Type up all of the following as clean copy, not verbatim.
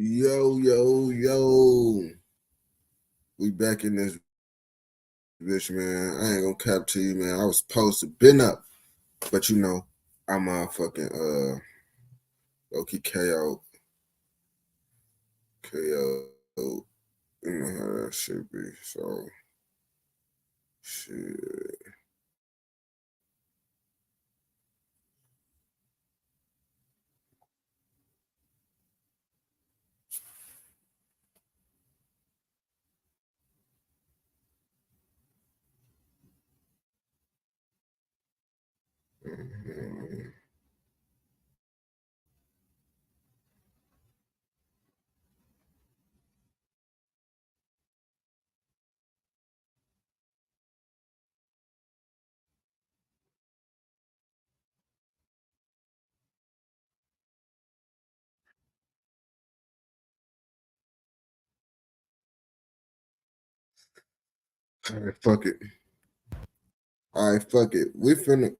Yo, yo, yo. We back in this bitch, man. I ain't gonna cap to you, man. I was supposed to been up, but I'm fucking low-key KO. KO. You know how that should be. So shit. Mhm. All right, fuck it. All right, fuck it. We finna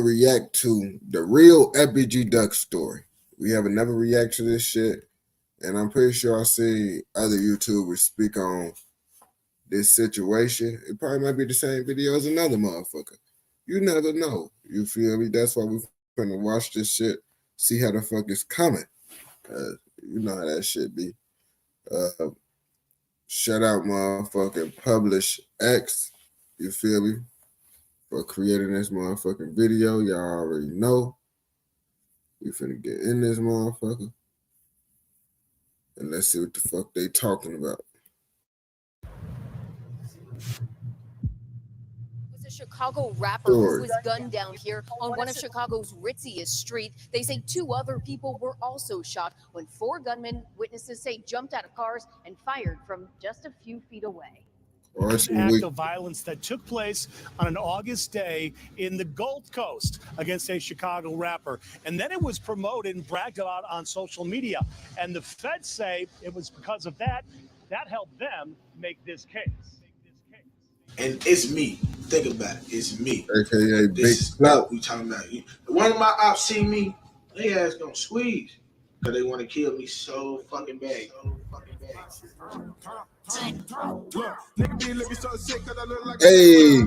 react to the real FBG Duck story. We have never react to this shit, and I'm pretty sure I see other YouTubers speak on this situation. It probably might be the same video as another motherfucker. You never know. You feel me? That's why we finna watch this shit, see how the fuck it's coming. You know how that shit be. Uh, Shout out motherfucking Publish X. You feel me? For creating this motherfucking video. Y'all already know. We finna get in this motherfucker. And let's see what the fuck they talking about. Was a Chicago rapper who was gunned down here on one of Chicago's ritziest streets. They say two other people were also shot when four gunmen, witnesses say, jumped out of cars and fired from just a few feet away. An act of violence that took place on an August day in the Gold Coast against a Chicago rapper. And then it was promoted and bragged about on social media. And the feds say it was because of that helped them make this case. And it's me. Think about it. It's me. AKA Big This is Clout. what we talking about. One of my ops see me, they ass gonna squeeze. Because they want to kill me so fucking bad. Hey.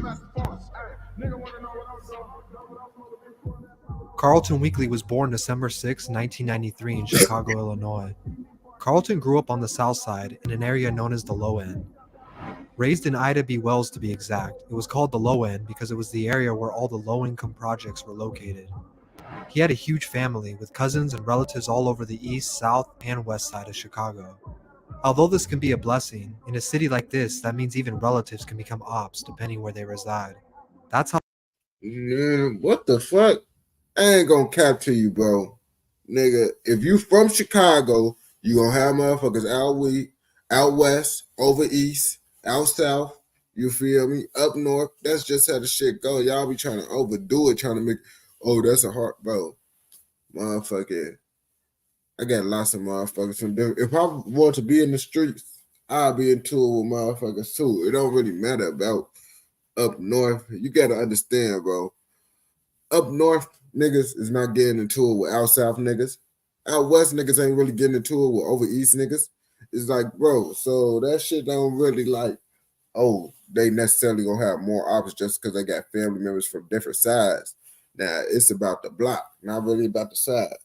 Carlton Weekly was born December 6, 1993 in Chicago, Illinois. Carlton grew up on the South Side in an area known as the Low End. Raised in Ida B. Wells to be exact, it was called the Low End because it was the area where all the low-income projects were located. He had a huge family with cousins and relatives all over the east, south, and west side of Chicago. Although this can be a blessing, in a city like this, that means even relatives can become ops depending where they reside. That's how. Man, what the fuck? I ain't gonna cap to you, bro. Nigga, if you from Chicago, you gonna have motherfuckers out west, over east, out south. You feel me? Up north. That's just how the shit go. Y'all be trying to overdo it, trying to make, oh, that's a hard, bro. Motherfucker. I got lots of motherfuckers from different. If I want to be in the streets, I'll be in tour with motherfuckers too. It don't really matter about up north. You gotta understand, bro. Up north niggas is not getting into it with out south niggas. Out west niggas ain't really getting into it with over east niggas. It's like, bro, so that shit don't really like, oh, they necessarily gonna have more options just because they got family members from different sides. Now it's about the block, not really about the side.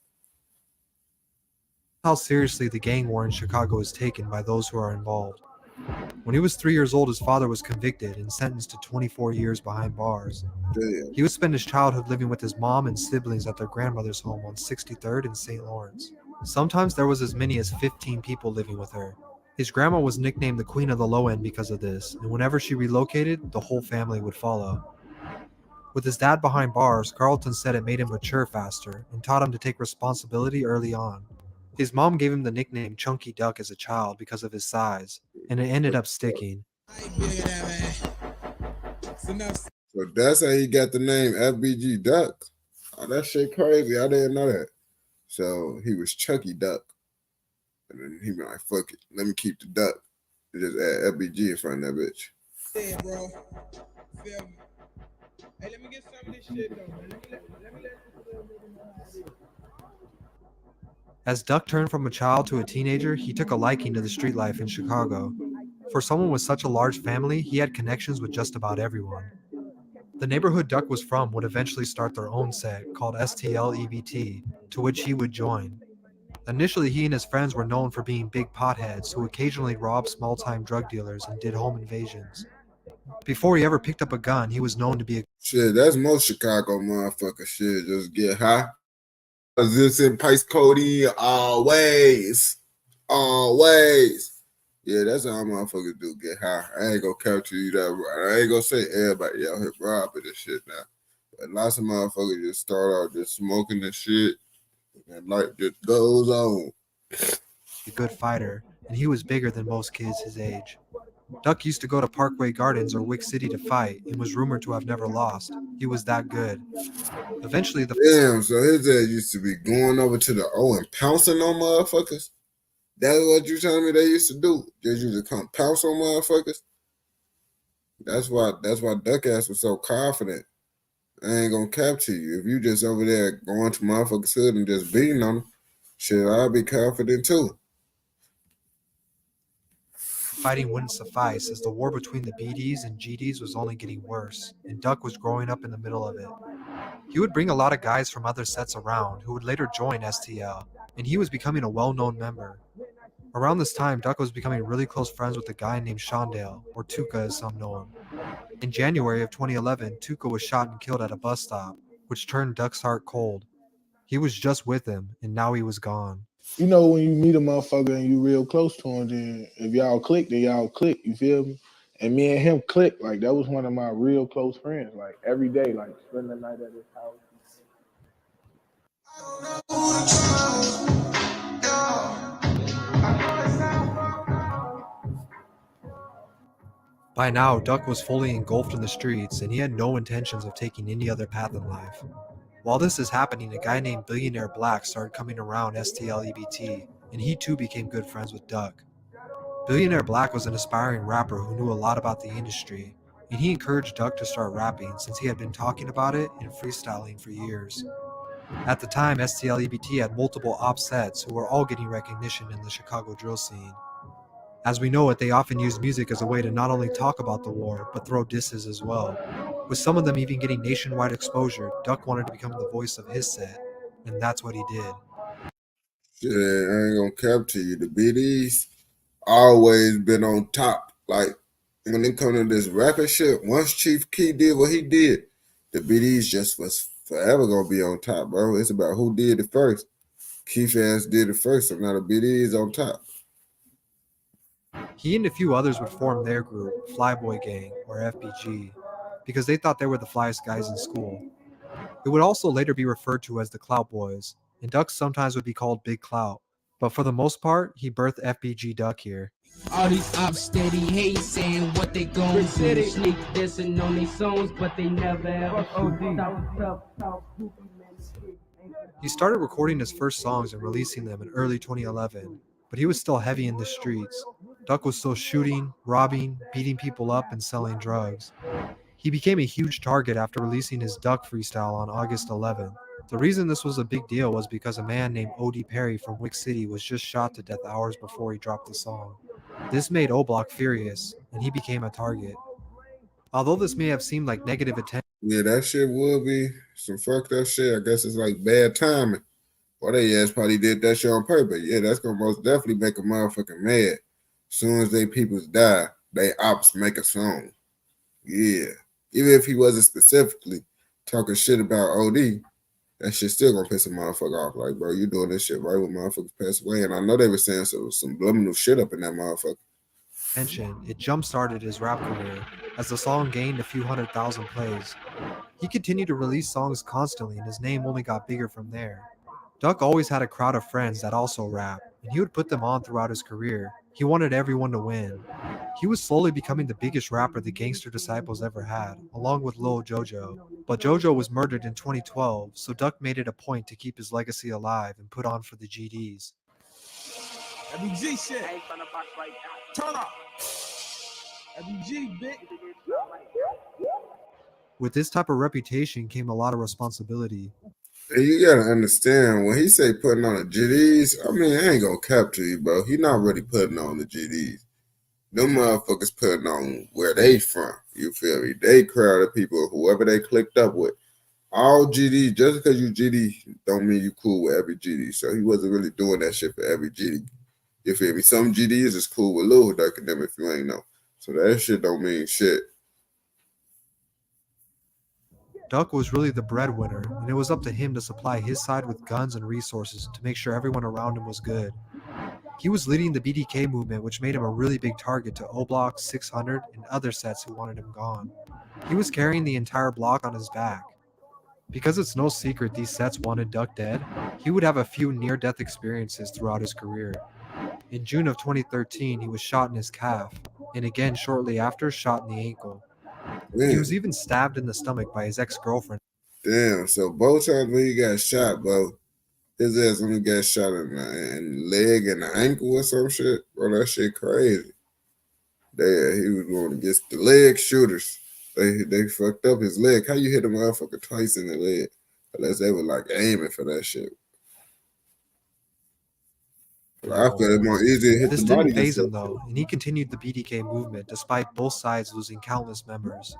How seriously the gang war in Chicago is taken by those who are involved. When he was 3 years old, his father was convicted and sentenced to 24 years behind bars. Damn. He would spend his childhood living with his mom and siblings at their grandmother's home on 63rd and St. Lawrence. Sometimes there was as many as 15 people living with her. His grandma was nicknamed the Queen of the Low End because of this, and whenever she relocated, the whole family would follow. With his dad behind bars, Carlton said it made him mature faster and taught him to take responsibility early on. His mom gave him the nickname Chunky Duck as a child because of his size, and it ended up sticking. So that's how he got the name FBG Duck. Oh, that shit crazy. I didn't know that. So he was Chucky Duck. And then he be like, fuck it. Let me keep the duck. And just add FBG in front of that bitch. Yeah, bro. Feel me. Hey, let me get some of this shit though, man. Let me let As Duck turned from a child to a teenager, he took a liking to the street life in Chicago. For someone with such a large family, he had connections with just about everyone. The neighborhood Duck was from would eventually start their own set called STLEBT, to which he would join. Initially, he and his friends were known for being big potheads who occasionally robbed small-time drug dealers and did home invasions. Before he ever picked up a gun, he was known to be a Shit, that's most Chicago motherfucker shit. Just get high. This in Pice Cody always. Always. Yeah, that's how motherfuckers do get high. I ain't gonna capture you that. I ain't gonna say everybody out here robbing this shit now. But lots of motherfuckers just start out just smoking the shit and life just goes on. good fighter, and he was bigger than most kids his age. Duck used to go to Parkway Gardens or Wick City to fight and was rumored to have never lost. He was that good. Eventually, Damn, so his ass used to be going over to the O and pouncing on motherfuckers? That's what you telling me they used to do? Just used to come pounce on motherfuckers? That's why Duck ass was so confident. I ain't gonna capture you. If you just over there going to motherfuckers' hood and just beating on them, shit, I'll be confident too. fighting wouldn't suffice, as the war between the BDs and GDs was only getting worse, and Duck was growing up in the middle of it. He would bring a lot of guys from other sets around, who would later join STL, and he was becoming a well-known member. Around this time, Duck was becoming really close friends with a guy named Shondale, or Tuka as some know him. In January of 2011, Tuka was shot and killed at a bus stop, which turned Duck's heart cold. He was just with him, and now he was gone. You know, when you meet a motherfucker and you real close to him, then if y'all click, then y'all click. You feel me? And me and him clicked. Like, that was one of my real close friends. Like, every day, like, spend the night at his house. By now, Duck was fully engulfed in the streets, and he had no intentions of taking any other path in life. While this is happening, a guy named Billionaire Black started coming around STLEBT, and he too became good friends with Duck. Billionaire Black was an aspiring rapper who knew a lot about the industry, and he encouraged Duck to start rapping since he had been talking about it and freestyling for years. At the time, STLEBT had multiple op sets who were all getting recognition in the Chicago drill scene. As we know it, they often used music as a way to not only talk about the war, but throw disses as well. With some of them even getting nationwide exposure, Duck wanted to become the voice of his set, and that's what he did. Shit, I ain't gonna capture you. The BDs always been on top. Like, when it come to this rapping shit, once Chief Key did what he did, the BDs just was forever gonna be on top, bro. It's about who did it first. Keith ass did it first, so now the BDs on top. He and a few others would form their group, Flyboy Gang, or FBG, because they thought they were the flyest guys in school. It would also later be referred to as the Clout Boys, and Duck sometimes would be called Big Clout, but for the most part, he birthed FBG Duck here. All these ops steady hate saying what they gon' do. Sneak dissing on these songs, but they never ever He started recording his first songs and releasing them in early 2011, but he was still heavy in the streets. Duck was still shooting, robbing, beating people up, and selling drugs. He became a huge target after releasing his Duck freestyle on August 11th. The reason this was a big deal was because a man named O.D. Perry from Wick City was just shot to death hours before he dropped the song. This made O-Block furious, and he became a target. Although this may have seemed like negative attention, Yeah, that shit would be some fucked up shit. I guess it's like bad timing. Or they ass probably did that shit on purpose. Yeah, that's gonna most definitely make a motherfucker mad. Soon as they peoples die, they ops make a song. Yeah. Even if he wasn't specifically talking shit about OD, that shit still gonna piss a motherfucker off. Like, bro, you doing this shit right when motherfuckers pass away. And I know they were saying some subliminal shit up in that motherfucker. it jump-started his rap career, as the song gained a few 100,000 plays. He continued to release songs constantly, and his name only got bigger from there. Duck always had a crowd of friends that also rap, and he would put them on throughout his career. He wanted everyone to win. He was slowly becoming the biggest rapper the Gangster Disciples ever had, along with Lil Jojo. But Jojo was murdered in 2012, so Duck made it a point to keep his legacy alive and put on for the GDs. FBG shit. Turn up. FBG, bitch. With this type of reputation came a lot of responsibility. And you gotta understand when he say putting on the GDs, I mean I ain't gonna capture you, bro. He not really putting on the GDs. Them motherfuckers putting on where they from. You feel me? They crowd of people, whoever they clicked up with. All GD, just because you GD don't mean you cool with every GD. So he wasn't really doing that shit for every GD. You feel me? Some GDs is cool with Lil Duck and them if you ain't know. So that shit don't mean shit. Duck was really the breadwinner, and it was up to him to supply his side with guns and resources to make sure everyone around him was good. He was leading the BDK movement, which made him a really big target to O-Block, 600, and other sets who wanted him gone. He was carrying the entire block on his back. Because it's no secret these sets wanted Duck dead, he would have a few near-death experiences throughout his career. In June of 2013, he was shot in his calf, and again shortly after, shot in the ankle. He was even stabbed in the stomach by his ex-girlfriend. Damn, so both times when he got shot, bro, his ass only got shot in the leg and the ankle or some shit. Bro, that shit crazy. He was going against the leg shooters. They fucked up his leg. How you hit a motherfucker twice in the leg? Unless they were like aiming for that shit. I feel it more easy to hit This the body. didn't faze him though, and he continued the BDK movement despite both sides losing countless members.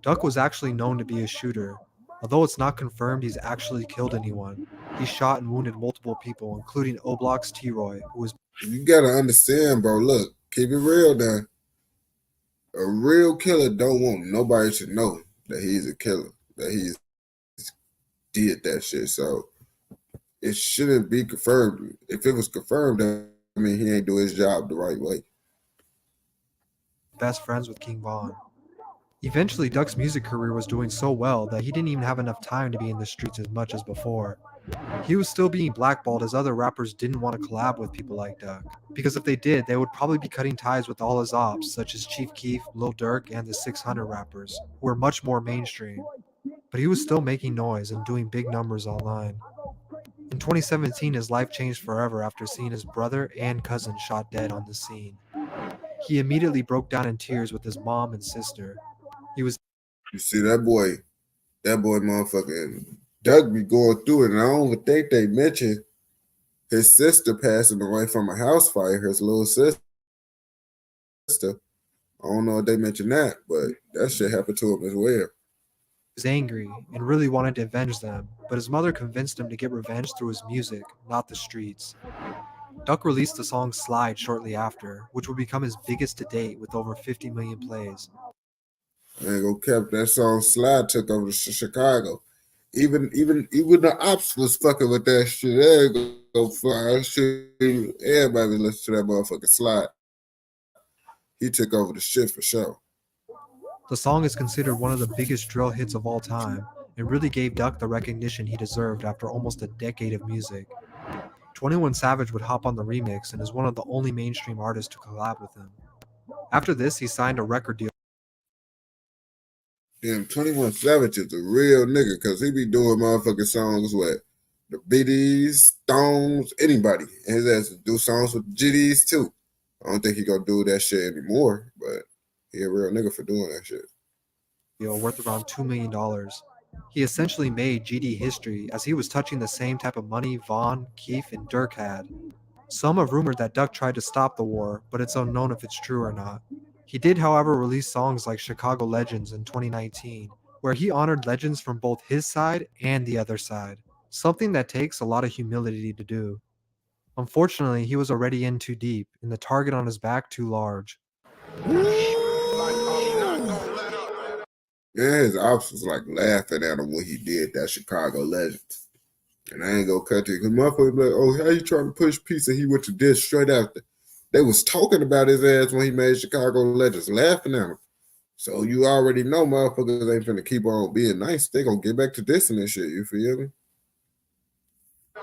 Duck was actually known to be a shooter. Although it's not confirmed he's actually killed anyone, he shot and wounded multiple people, including O-Block's T-Roy, who was... You gotta understand, bro. Look, keep it real now. A real killer don't want nobody to know that he's a killer, that he's did that shit. So it shouldn't be confirmed. If it was confirmed, I mean, he ain't do his job the right way. best friends with King Von. Eventually, Duck's music career was doing so well that he didn't even have enough time to be in the streets as much as before. He was still being blackballed as other rappers didn't want to collab with people like Duck, because if they did, they would probably be cutting ties with all his ops, such as Chief Keef, Lil Durk, and the 600 rappers, who were much more mainstream. But he was still making noise and doing big numbers online. In 2017, his life changed forever after seeing his brother and cousin shot dead on the scene. He immediately broke down in tears with his mom and sister. You see that boy motherfucking Doug be going through it, and I don't even think they mentioned his sister passing away from a house fire, his little sister. I don't know if they mentioned that, but that shit happened to him as well. He was angry and really wanted to avenge them, but his mother convinced him to get revenge through his music, not the streets. Duck released the song Slide shortly after, which would become his biggest to date with over 50 million plays. I ain't gonna cap that song Slide took over Chicago. Even the ops was fucking with that shit. They ain't go fly. Shit, everybody was listening to that motherfucking Slide. He took over the shit for sure. The song is considered one of the biggest drill hits of all time, and really gave Duck the recognition he deserved after almost a decade of music. 21 Savage would hop on the remix and is one of the only mainstream artists to collab with him. After this, he signed a record deal. Damn, 21 Savage is a real nigga because he be doing motherfucking songs with the BDs, Stones, anybody. And his ass do songs with GDs too. I don't think he gonna do that shit anymore, but he a real nigga for doing that shit. Worth around $2 million. He essentially made GD history as he was touching the same type of money Von, Keef, and Durk had. Some have rumored that Duck tried to stop the war, but it's unknown if it's true or not. He did, however, release songs like Chicago Legends in 2019, where he honored legends from both his side and the other side, something that takes a lot of humility to do. Unfortunately, he was already in too deep, and the target on his back too large. Yeah, his ops was like laughing at him when he did that Chicago Legends. And I ain't gonna cut it because motherfuckers be like, oh, how you trying to push peace? And he went to this straight after. They was talking about his ass when he made Chicago Legends, laughing at him. So you already know motherfuckers ain't finna keep on being nice. They gonna get back to this and shit, you feel me?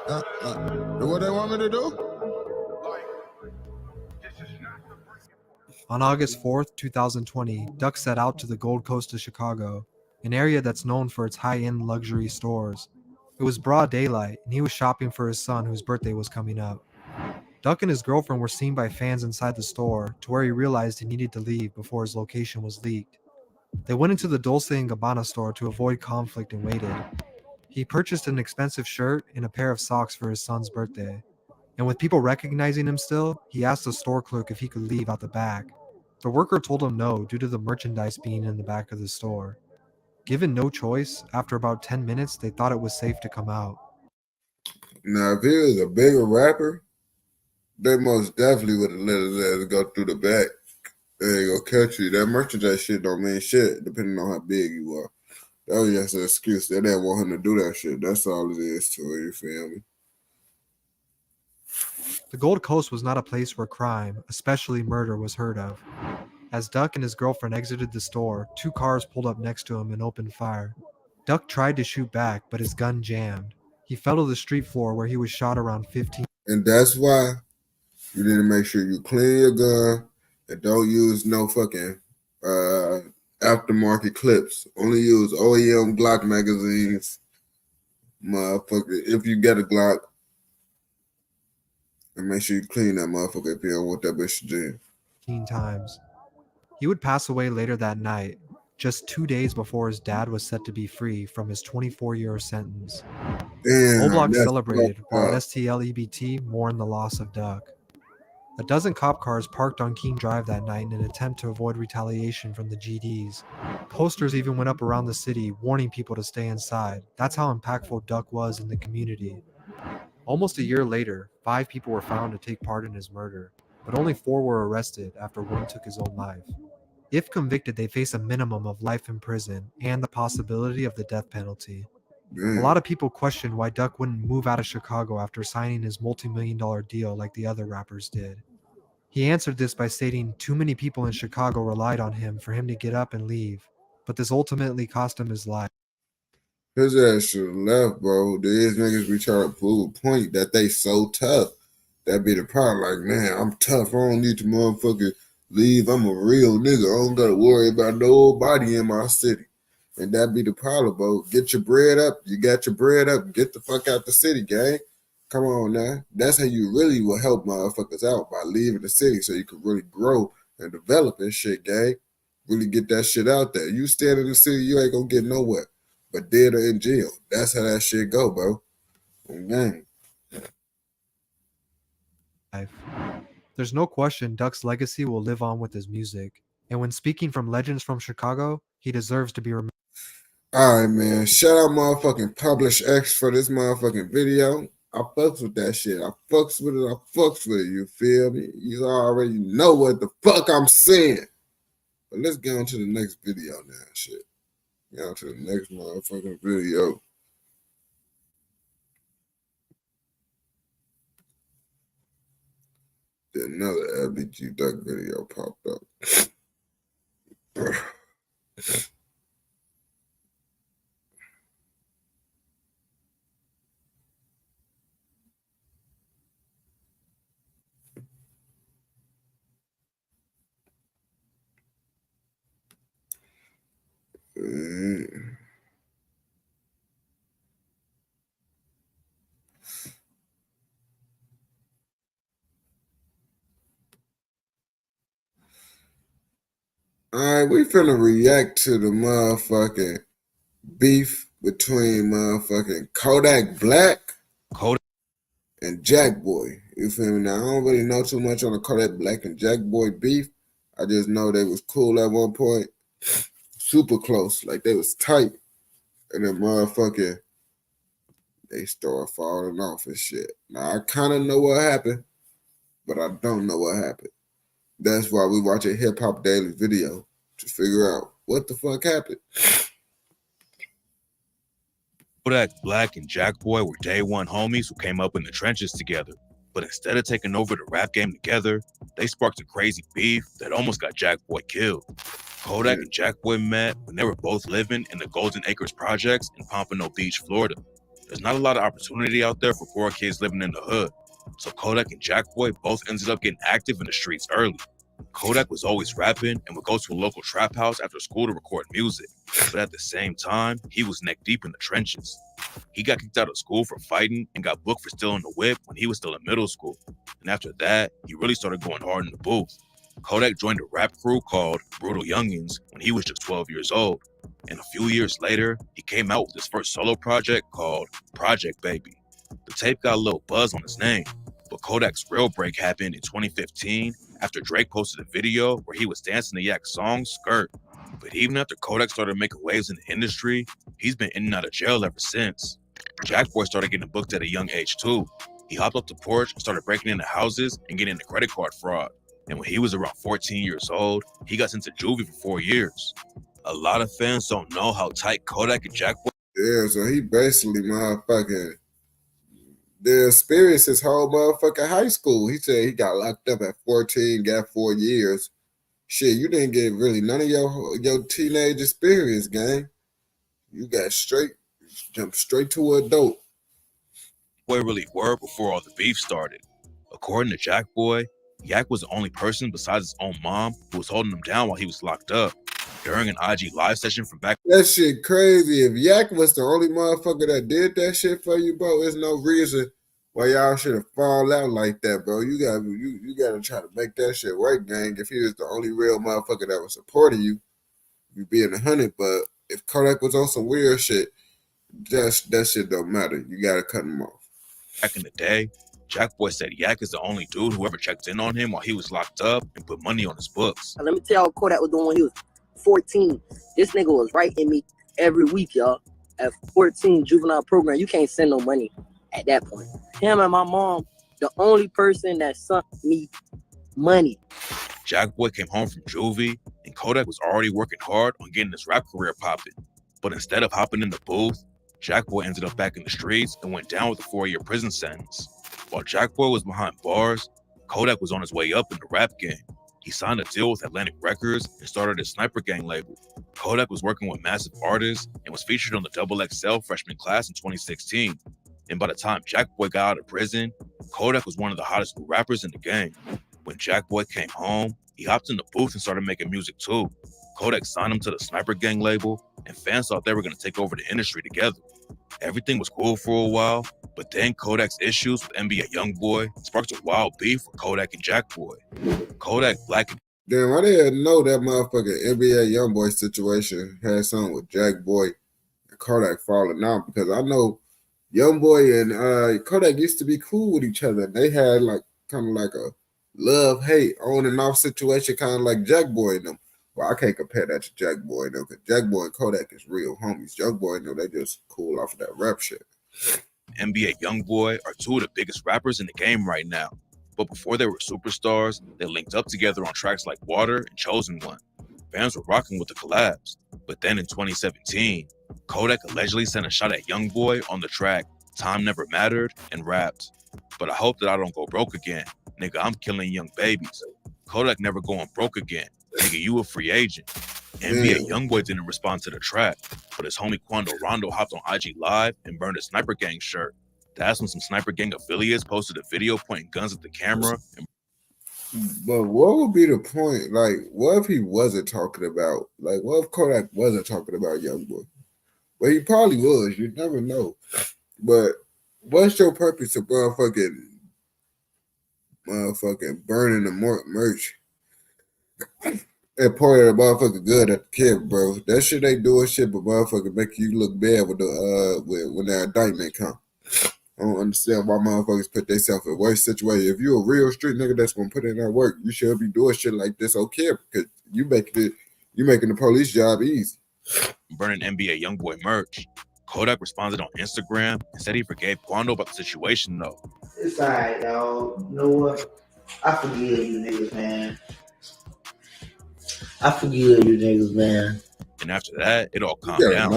What they want me to do? On August 4th, 2020, Duck set out to the Gold Coast of Chicago, an area that's known for its high-end luxury stores. It was broad daylight, and he was shopping for his son whose birthday was coming up. Duck and his girlfriend were seen by fans inside the store, to where he realized he needed to leave before his location was leaked. They went into the Dolce & Gabbana store to avoid conflict and waited. He purchased an expensive shirt and a pair of socks for his son's birthday. And with people recognizing him still, he asked the store clerk if he could leave out the back. The worker told him no due to the merchandise being in the back of the store. Given no choice, after about 10 minutes, they thought it was safe to come out. Now, if he was a bigger rapper, they most definitely would have let his ass go through the back. They ain't gonna catch you. That merchandise shit don't mean shit, depending on how big you are. That was just an excuse. They didn't want him to do that shit. That's all it is to it, you feel me? The Gold Coast was not a place where crime, especially murder, was heard of. As Duck and his girlfriend exited the store, 2 cars pulled up next to him and opened fire. Duck tried to shoot back, but his gun jammed. He fell to the street floor where he was shot around 15. And that's why you need to make sure you clean your gun and don't use no fucking aftermarket clips. Only use OEM Glock magazines, motherfucker. If you get a Glock, and make sure you clean that motherfucker if you don't want that bitch to jam. times. He would pass away later that night, just 2 days before his dad was set to be free from his 24-year sentence. Damn, Roblox that's celebrated, fucked while up. STLEBT mourned the loss of Duck. A dozen cop cars parked on King Drive that night in an attempt to avoid retaliation from the GDs. Posters even went up around the city warning people to stay inside. That's how impactful Duck was in the community. Almost a year later, 5 people were found to take part in his murder, but only 4 were arrested after one took his own life. If convicted, they face a minimum of life in prison and the possibility of the death penalty. Damn. A lot of people questioned why Duck wouldn't move out of Chicago after signing his multi-million-dollar deal like the other rappers did. He answered this by stating too many people in Chicago relied on him for him to get up and leave, but this ultimately cost him his life. His ass should have left, bro. These niggas be trying to prove a point that they so tough. That be the problem. Like, man, I'm tough. I don't need to motherfucking leave. I'm a real nigga. I don't gotta worry about nobody in my city. And that be the problem, bro. Get your bread up. You got your bread up. Get the fuck out the city, gang. Come on now. That's how you really will help motherfuckers out, by leaving the city so you can really grow and develop and shit, gang. Really get that shit out there. You stand in the city, you ain't gonna get nowhere. But dead or in jail. That's how that shit go, bro. Gang. There's no question Duck's legacy will live on with his music, and when speaking from legends from Chicago, he deserves to be remembered. All right, man. Shout out motherfucking Publish X for this motherfucking video. I fucks with that shit. I fucks with it. I fucks with it. You feel me? You already know what the fuck I'm saying. But let's get on to the next video now, shit. Get on to the next motherfucking video. Then another FBG Duck video popped up. All right, we finna react to the motherfucking beef between motherfucking Kodak Black and Jackboy. You feel me? Now, I don't really know too much on the Kodak Black and Jackboy beef. I just know they was cool at one point. Super close. Like, they was tight. And then motherfucking, they started falling off and shit. Now, I kind of know what happened, but I don't know what happened. That's why we watch a Hip Hop Daily video to figure out what the fuck happened. Kodak Black and Jackboy were day one homies who came up in the trenches together. But instead of taking over the rap game together, they sparked a crazy beef that almost got Jackboy killed. Kodak and Jackboy met when they were both living in the Golden Acres projects in Pompano Beach, Florida. There's not a lot of opportunity out there for poor kids living in the hood. So Kodak and Jackboy both ended up getting active in the streets early. Kodak was always rapping and would go to a local trap house after school to record music. But at the same time, he was neck deep in the trenches. He got kicked out of school for fighting and got booked for stealing the whip when he was still in middle school. And after that, he really started going hard in the booth. Kodak joined a rap crew called Brutal Youngins when he was just 12 years old. And a few years later, he came out with his first solo project called Project Baby. The tape got a little buzz on his name, but Kodak's real break happened in 2015 after Drake posted a video where he was dancing to Yak's song Skirt. But even after Kodak started making waves in the industry, he's been in and out of jail ever since. Jackboy started getting booked at a young age too. He hopped up the porch and started breaking into houses and getting into credit card fraud. And when he was around 14 years old, he got sent to juvie for 4 years. A lot of fans don't know how tight Kodak and Jackboy. Yeah, so he basically motherfucking the experience his whole motherfucking high school. He said he got locked up at 14, got 4 years. Shit, you didn't get really none of your teenage experience, gang. You got jumped straight to adult. Really were before all the beef started. According to Jackboy, Yak was the only person besides his own mom who was holding him down while he was locked up. During an IG live session from back. That shit crazy. If Yak was the only motherfucker that did that shit for you, bro, there's no reason why y'all should have fall out like that, bro. You gotta try to make that shit work, gang. If he was the only real motherfucker that was supporting you, you being 100. But if Kodak was on some weird shit, that shit don't matter. You gotta cut him off. Back in the day, Jackboy said Yak is the only dude who ever checked in on him while he was locked up and put money on his books. Let me tell you what Kodak was doing when he was 14. This nigga was writing me every week, y'all. At 14, juvenile program, you can't send no money at that point. Him and my mom, the only person that sent me money. Jackboy came home from juvie, and Kodak was already working hard on getting his rap career popping. But instead of hopping in the booth, Jackboy ended up back in the streets and went down with a 4-year prison sentence. While Jackboy was behind bars, Kodak was on his way up in the rap game. He signed a deal with Atlantic Records and started his Sniper Gang label. Kodak was working with massive artists and was featured on the XXL freshman class in 2016. And by the time Jackboy got out of prison, Kodak was one of the hottest new rappers in the game. When Jackboy came home, he hopped in the booth and started making music too. Kodak signed him to the Sniper Gang label, and fans thought they were going to take over the industry together. Everything was cool for a while, but then Kodak's issues with NBA Youngboy sparked a wild beef with Kodak and Jackboy. Kodak Black and... Damn, I didn't know that motherfucking NBA Youngboy situation had something with Jackboy and Kodak falling out, because I know Youngboy and Kodak used to be cool with each other. They had like kind of like a love-hate on and off situation, kind of like Jackboy and them. Well, I can't compare that to Jackboy though, because Jackboy and Kodak is real homies. Youngboy, they just cool off of that rap shit. NBA Youngboy are two of the biggest rappers in the game right now. But before they were superstars, they linked up together on tracks like Water and Chosen One. Fans were rocking with the collabs. But then in 2017, Kodak allegedly sent a shot at Youngboy on the track Time Never Mattered and rapped, "But I hope that I don't go broke again. Nigga, I'm killing young babies. Kodak never going broke again. Nigga, you a free agent." NBA Youngboy didn't respond to the track, but his homie Quando Rondo hopped on IG Live and burned a Sniper Gang shirt. That's when some Sniper Gang affiliates posted a video pointing guns at the camera. But what would be the point? Like, what if he wasn't talking about, like, what if Kodak wasn't talking about Youngboy? Well, he probably was. You never know. But what's your purpose of motherfucking burning the merch and pointing a motherfucking gun at the kid, bro? That shit ain't doing shit but motherfucking make you look bad with the when that indictment come. I don't understand why motherfuckers put themselves in worse situation. If you're a real street nigga that's gonna put in that work, you should be doing shit like this, okay? Because you making the police job easy. Burning NBA Youngboy merch. Kodak responded on Instagram and said he forgave Quando about the situation though. It's alright, y'all. You know what? I forgive you niggas, man. I forgive you niggas, man. And after that, it all calmed down.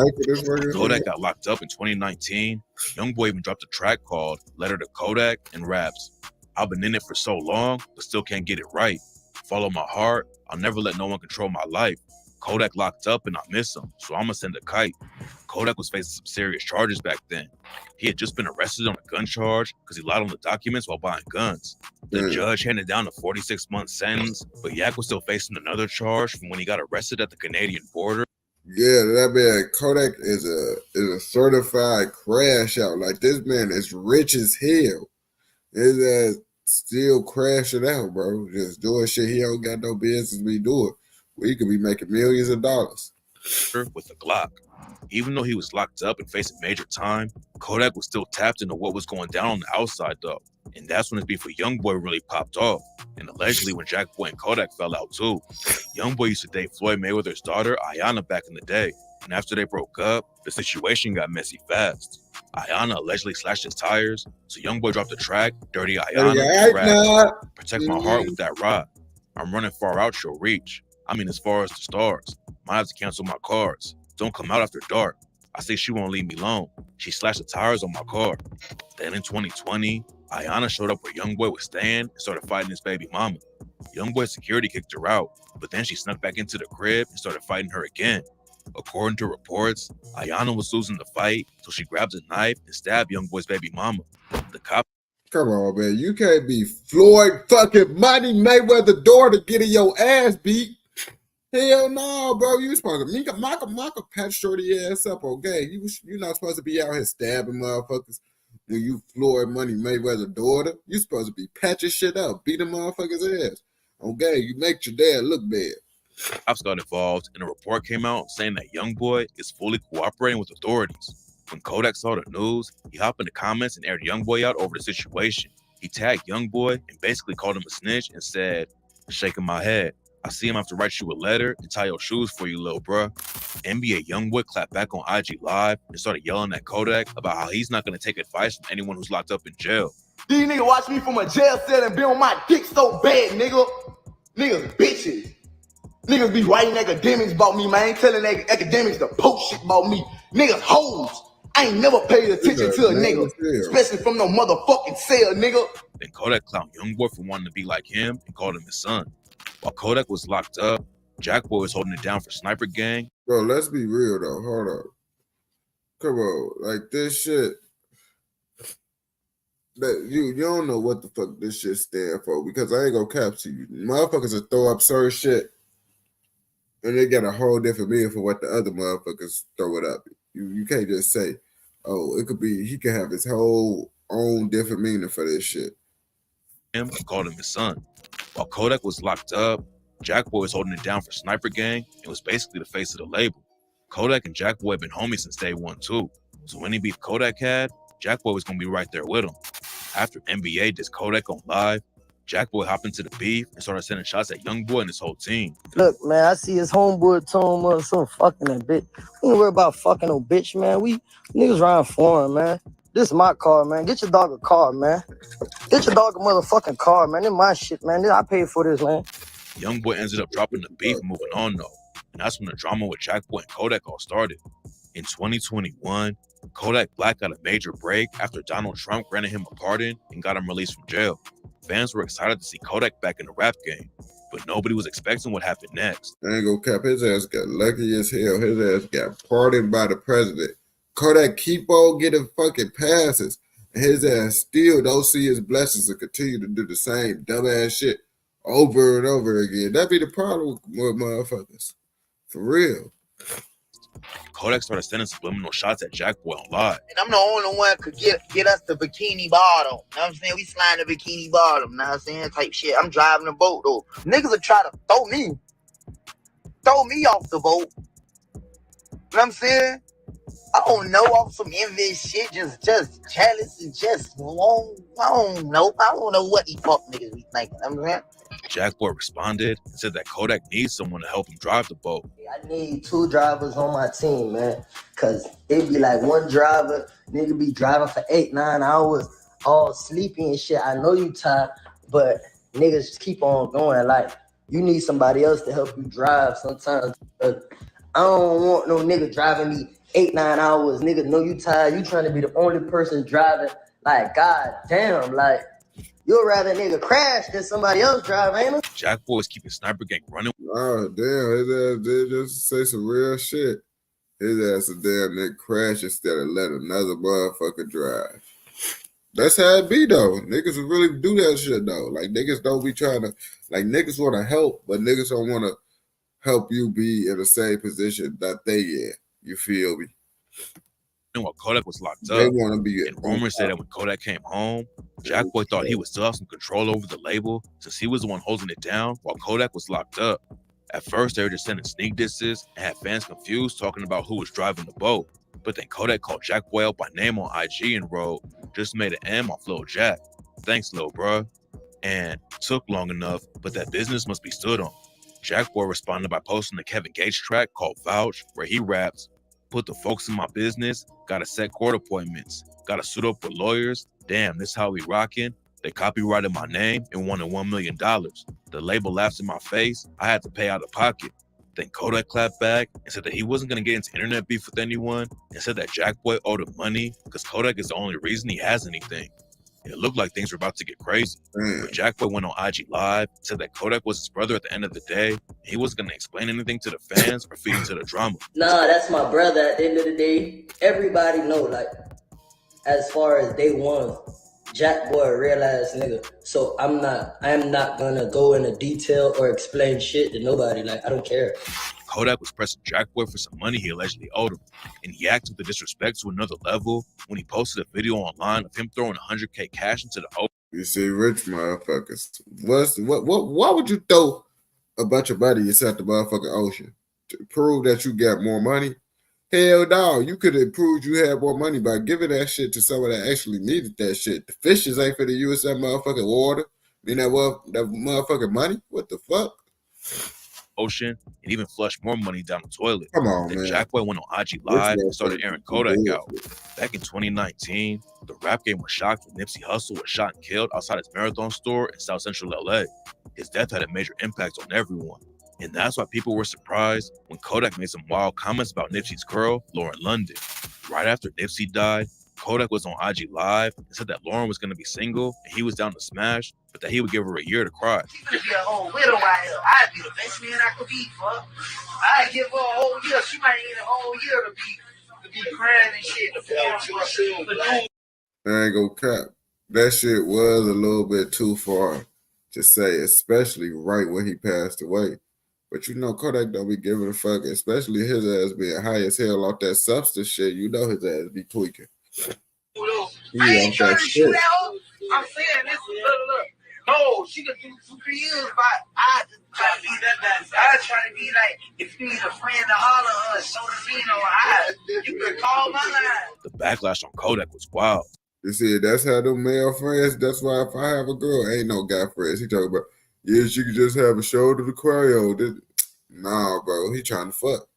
Kodak got locked up in 2019. Youngboy even dropped a track called Letter to Kodak and raps, "I've been in it for so long, but still can't get it right. Follow my heart, I'll never let no one control my life. Kodak locked up and I miss him, so I'ma send a kite." Kodak was facing some serious charges back then. He had just been arrested on a gun charge because he lied on the documents while buying guns. The judge handed down a 46-month sentence, but Yak was still facing another charge from when he got arrested at the Canadian border. Yeah, that man Kodak is a certified crash out. Like, this man is rich as hell. His ass still crashing out, bro. Just doing shit he don't got no business be doing. He could be making millions of dollars. with a Glock. Even though he was locked up and facing major time, Kodak was still tapped into what was going down on the outside though. And that's when his beef with Youngboy really popped off. And allegedly when Jackboy and Kodak fell out too. Youngboy used to date Floyd Mayweather's daughter, Ayanna, back in the day. And after they broke up, the situation got messy fast. Ayanna allegedly slashed his tires, so Youngboy dropped the track, Dirty Ayanna, rap, protect my heart with that rod. I'm running far out, she'll reach. I mean as far as the stars. Might have to cancel my cards. Don't come out after dark. I say she won't leave me alone. She slashed the tires on my car. Then in 2020, Ayanna showed up where Youngboy was staying and started fighting his baby mama. Youngboy's security kicked her out, but then she snuck back into the crib and started fighting her again. According to reports, Ayanna was losing the fight, so she grabbed a knife and stabbed Youngboy's baby mama. The cop. Come on, man. You can't be Floyd fucking Money Mayweather daughter getting your ass beat. Hell no, bro. You supposed to Michael patch shorty ass up, okay? You're not supposed to be out here stabbing motherfuckers when you Floyd Money Mayweather daughter. You supposed to be patching shit up, beating motherfuckers' ass. Okay, you make your dad look bad. Cops got involved, and a report came out saying that Youngboy is fully cooperating with authorities. When Kodak saw the news, he hopped in the comments and aired Youngboy out over the situation. He tagged Youngboy and basically called him a snitch and said, shaking my head, I see him have to write you a letter and tie your shoes for you, little bruh. NBA Youngboy clapped back on IG Live and started yelling at Kodak about how he's not going to take advice from anyone who's locked up in jail. These niggas watch me from a jail cell and be on my dick so bad, nigga. Niggas bitches. Niggas be writing academics about me, man. I ain't telling academics to post shit about me. Niggas hoes. I ain't never paid attention to a nigga, especially from no motherfucking cell, nigga. Then Kodak clowned Youngboy for wanting to be like him and called him his son. While Kodak was locked up, Jackboy was holding it down for Sniper Gang. Bro, let's be real though. Hold up. Come on, like this shit. That you don't know what the fuck this shit stand for, because I ain't gonna cap to you. Motherfuckers will throw absurd shit, and they got a whole different meaning for what the other motherfuckers throw it up. You can't just say, oh, it could be, he could have his whole own different meaning for this shit. Him called him his son. While Kodak was locked up, Jackboy was holding it down for Sniper Gang and was basically the face of the label. Kodak and Jackboy have been homies since day one too. So any beef Kodak had, Jackboy was gonna be right there with him. After NBA dissed Kodak on live, Jackboy hopped into the beef and started sending shots at Youngboy and his whole team. Look, man, I see his homeboy told him some fucking that bitch. We ain't worry about fucking no bitch, man. We niggas riding for him, man. This is my car, man. Get your dog a car, man. Get your dog a motherfucking car, man. This my shit, man. I paid for this, man. Youngboy ended up dropping the beef and moving on though. And that's when the drama with Jackboy and Kodak all started. In 2021, Kodak Black got a major break after Donald Trump granted him a pardon and got him released from jail. Fans were excited to see Kodak back in the rap game, but nobody was expecting what happened next. I ain't gonna cap, his ass got lucky as hell. His ass got pardoned by the president. Kodak keep on getting fucking passes, and his ass still don't see his blessings and continue to do the same dumbass shit over and over again. That be the problem with motherfuckers. For real. Kodak started sending subliminal shots at Jackboy on live. And I'm the only one could get us the bikini bottom. Know what I'm saying? We slide the bikini bottom. Know what I'm saying? Type shit. I'm driving the boat though. Niggas will try to throw me off the boat. Know what I'm saying? I don't know, off some envious shit, just jealous and just I don't know what these fuck niggas be thinking. You know what I'm saying? Jackboy responded and said that Kodak needs someone to help him drive the boat. I need 2 drivers on my team, man. Cause it be like one driver, nigga be driving for 8-9 hours, all sleepy and shit. I know you tired, but niggas just keep on going. Like, you need somebody else to help you drive sometimes. I don't want no nigga driving me 8-9 hours. Nigga know you tired. You trying to be the only person driving. Like, god damn, like, you'd rather nigga crash than somebody else drive, ain't it? Jackboy is keeping Sniper Gang running. Oh, damn. His ass did just say some real shit. His ass a damn nigga crash instead of let another motherfucker drive. That's how it be, though. Niggas will really do that shit, though. Like, niggas don't be trying to, like, niggas want to help, but niggas don't want to help you be in the same position that they in. You feel me? And while Kodak was locked up, they want to be. And rumors said that when Kodak came home, Jackboy thought he would still have some control over the label since he was the one holding it down while Kodak was locked up. At first, they were just sending sneak disses and had fans confused talking about who was driving the boat. But then Kodak called Jackboy out by name on IG and wrote, "Just made an M off Lil Jack. Thanks, Lil bruh." And took long enough, but that business must be stood on. Jackboy responded by posting the Kevin Gates track called Vouch, where he raps, "Put the folks in my business, gotta set court appointments, gotta suit up with lawyers, damn, this how we rockin'. They copyrighted my name and wanted $1 million. The label laughs in my face, I had to pay out of pocket." Then Kodak clapped back and said that he wasn't gonna get into internet beef with anyone and said that Jackboy owed him money because Kodak is the only reason he has anything. It looked like things were about to get crazy. But Jackboy went on IG Live, said that Kodak was his brother at the end of the day, and he wasn't going to explain anything to the fans or feed into the drama. Nah, that's my brother at the end of the day. Everybody know, like, as far as day one, Jackboy a real ass nigga. So I'm not gonna go into detail or explain shit to nobody. Like, I don't care. Kodak was pressing Jackboy for some money he allegedly owed him, and he acted with the disrespect to another level when he posted a video online of him throwing $100K cash into the open. You see, rich motherfuckers. Why would you throw a bunch of money inside the motherfucking ocean to prove that you got more money? Hell no, you could have proved you had more money by giving that shit to someone that actually needed that shit. The fishes ain't finna use that motherfucking water. That motherfucking money. What the fuck? Ocean and even flushed more money down the toilet. Come on, then man. Jackboy went on IG Live and started airing Kodak out. Back in 2019, the rap game was shocked when Nipsey Hussle was shot and killed outside his Marathon store in South Central LA. His death had a major impact on everyone. And that's why people were surprised when Kodak made some wild comments about Nipsey's girl, Lauren London. Right after Nipsey died, Kodak was on IG Live and said that Lauren was going to be single and he was down to smash, but that he would give her a year to cry. She could be a whole widow out here. I'd be the best man I could be, fuck. I'd give her a whole year. She might need a whole year to be crying and shit. I ain't gonna cap. That shit was a little bit too far to say, especially right when he passed away. But you know, Kodak don't be giving a fuck, especially his ass being high as hell off that substance shit. You know his ass be tweaking. I ain't trying to shoot at her. I'm saying this. Look. No, she could do 2-3 years, but I try to be that. I try to be like, if you need a friend to holler at us, so you can call my line. The backlash on Kodak was wild. You see, that's how them male friends. That's why if I have a girl, ain't no guy friends. He talking about, yeah, she could just have a shoulder to cry on. Nah, bro, he trying to fuck.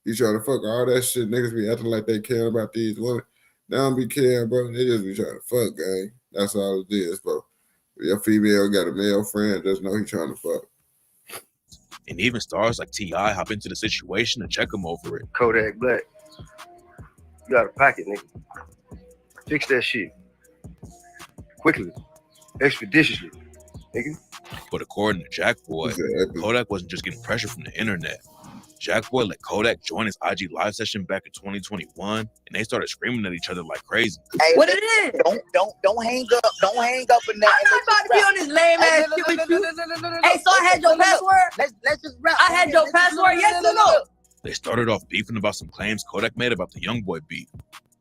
He trying to fuck. All that shit, niggas be acting like they care about these women. They don't be caring, bro. They just be trying to fuck, gang. That's all it is, bro. If your female got a male friend, just know he trying to fuck. And even stars like T.I. hop into the situation and check him over it. Kodak Black, you got a pocket, nigga. Fix that shit. Quickly. Expeditiously, nigga. But according to Jackboy, Kodak wasn't just getting pressure from the internet. Jackboy let Kodak join his IG Live session back in 2021, and they started screaming at each other like crazy. Hey, what it is? Don't hang up. Don't hang up in that. I'm not about to be on this lame ass shit with you. Hey, so I had your password? Let's just rap. I had your password, yes or no? They started off beefing about some claims Kodak made about the Youngboy beef.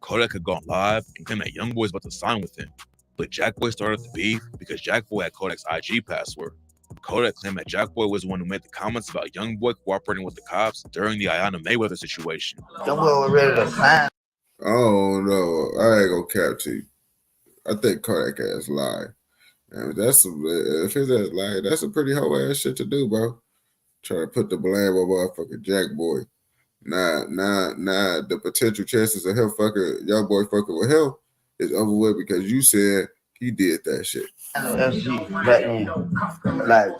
Kodak had gone live and claimed that Youngboy was about to sign with him. But Jackboy started the beef because Jackboy had Kodak's IG password. Kodak claimed that Jackboy was the one who made the comments about Youngboy cooperating with the cops during the Ayanna Mayweather situation. Youngboy was ready to sign. Oh no, I ain't gonna cap to you. I think Kodak ass lied. And if his ass lied, that's a pretty whole ass shit to do, bro. Try to put the blame on motherfucking Jackboy. Nah, the potential chances of him fucking Youngboy fucking with him is over with because you said he did that shit. FG Batman, like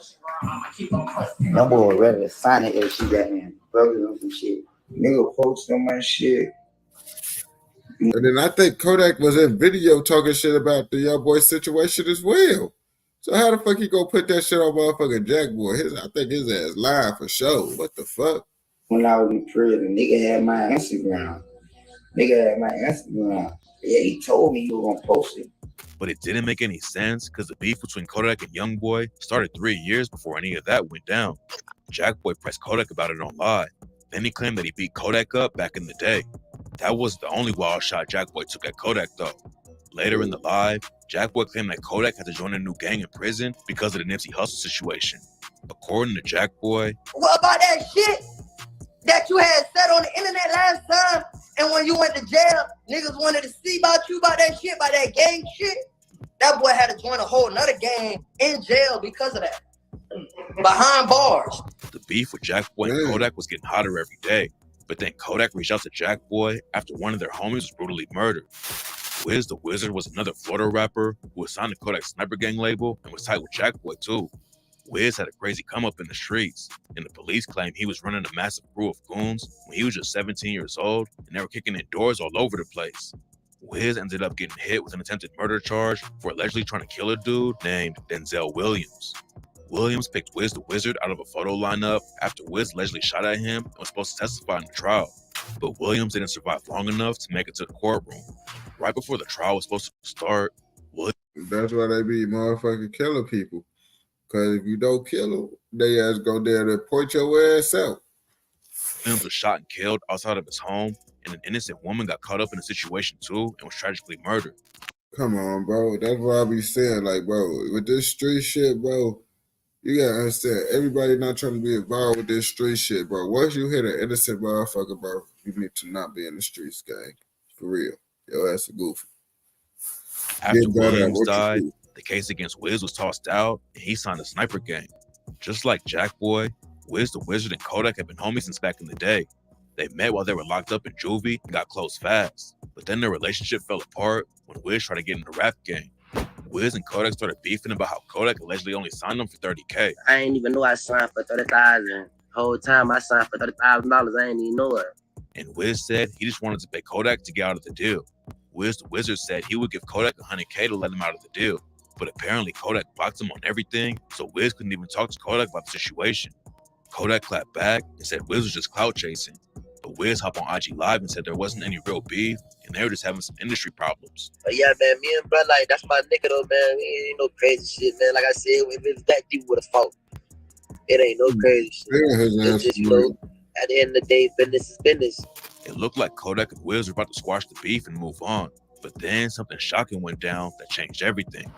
Youngboy was ready to sign it FG Batman, brothers on some shit. Nigga post on my shit. And then I think Kodak was in video talking shit about the Youngboy situation as well. So how the fuck he gonna put that shit on motherfucking Jackboy? I think his ass lied for sure. What the fuck? When I was in prison, nigga had my Instagram. Yeah, he told me he was gonna post it. But it didn't make any sense because the beef between Kodak and Youngboy started 3 years before any of that went down. Jackboy pressed Kodak about it on live. Then he claimed that he beat Kodak up back in the day. That wasn't the only wild shot Jackboy took at Kodak though. Later in the live, Jackboy claimed that Kodak had to join a new gang in prison because of the Nipsey Hussle situation. According to Jackboy, What about that shit that you had said on the internet last time? And when you went to jail, niggas wanted to see about you, about that shit, about that gang shit. That boy had to join a whole nother gang in jail because of that. Behind bars. the beef with Jackboy and Kodak was getting hotter every day. But then Kodak reached out to Jackboy after one of their homies was brutally murdered. Wiz the Wizard was another Florida rapper who was signed to Kodak's Sniper Gang label and was tight with Jackboy too. Wiz had a crazy come up in the streets, and the police claimed he was running a massive crew of goons when he was just 17 years old, and they were kicking in doors all over the place. Wiz ended up getting hit with an attempted murder charge for allegedly trying to kill a dude named Denzel Williams. Williams picked Wiz the Wizard out of a photo lineup after Wiz allegedly shot at him and was supposed to testify in the trial. But Williams didn't survive long enough to make it to the courtroom. Right before the trial was supposed to start, That's why they be motherfucking killing people. Because if you don't kill them, they ass go there to point your ass out. Williams was shot and killed outside of his home, and an innocent woman got caught up in the situation too and was tragically murdered. Come on, bro. That's what I be saying. Like, bro, with this street shit, bro, you gotta understand, everybody not trying to be involved with this street shit, bro. Once you hit an innocent motherfucker, bro, you need to not be in the streets, gang. For real. Your ass a goofy. After Williams died, the case against Wiz was tossed out, and he signed the Sniper Gang. Just like Jackboy, Wiz the Wizard and Kodak have been homies since back in the day. They met while they were locked up in juvie and got close fast. But then their relationship fell apart when Wiz tried to get in the rap game. Wiz and Kodak started beefing about how Kodak allegedly only signed him for $30K. I ain't even know I signed for $30,000. Whole time I signed for $30,000. I ain't even know it. And Wiz said he just wanted to pay Kodak to get out of the deal. Wiz the Wizard said he would give Kodak $100K to let him out of the deal. But apparently Kodak blocked him on everything, so Wiz couldn't even talk to Kodak about the situation. Kodak clapped back and said Wiz was just clout chasing. But Wiz hopped on IG Live and said there wasn't any real beef, and they were just having some industry problems. But yeah, man, me and bro, like, that's my nigga though, man. It ain't no crazy shit, man. Like I said, if it was that deep with a fault, it ain't no crazy shit. It's just, you know, at the end of the day, business is business. It looked like Kodak and Wiz were about to squash the beef and move on. But then something shocking went down that changed everything.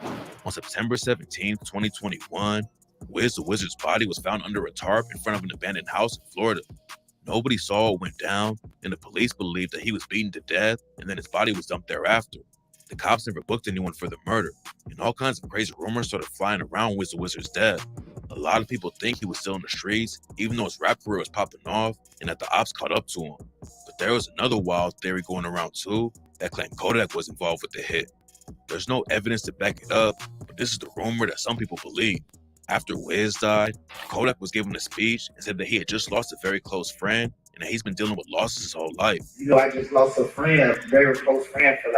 On September 17, 2021, Wiz the Wizard's body was found under a tarp in front of an abandoned house in Florida. Nobody saw what went down, and the police believed that he was beaten to death, and then his body was dumped thereafter. The cops never booked anyone for the murder, and all kinds of crazy rumors started flying around Wiz the Wizard's death. A lot of people think he was still in the streets, even though his rap career was popping off, and that the ops caught up to him. But there was another wild theory going around too, that claimed Kodak was involved with the hit. There's no evidence to back it up, but this is the rumor that some people believe. After Wiz died, Kodak was given a speech and said that he had just lost a very close friend and that he's been dealing with losses his whole life. You know, I just lost a friend, a very close friend for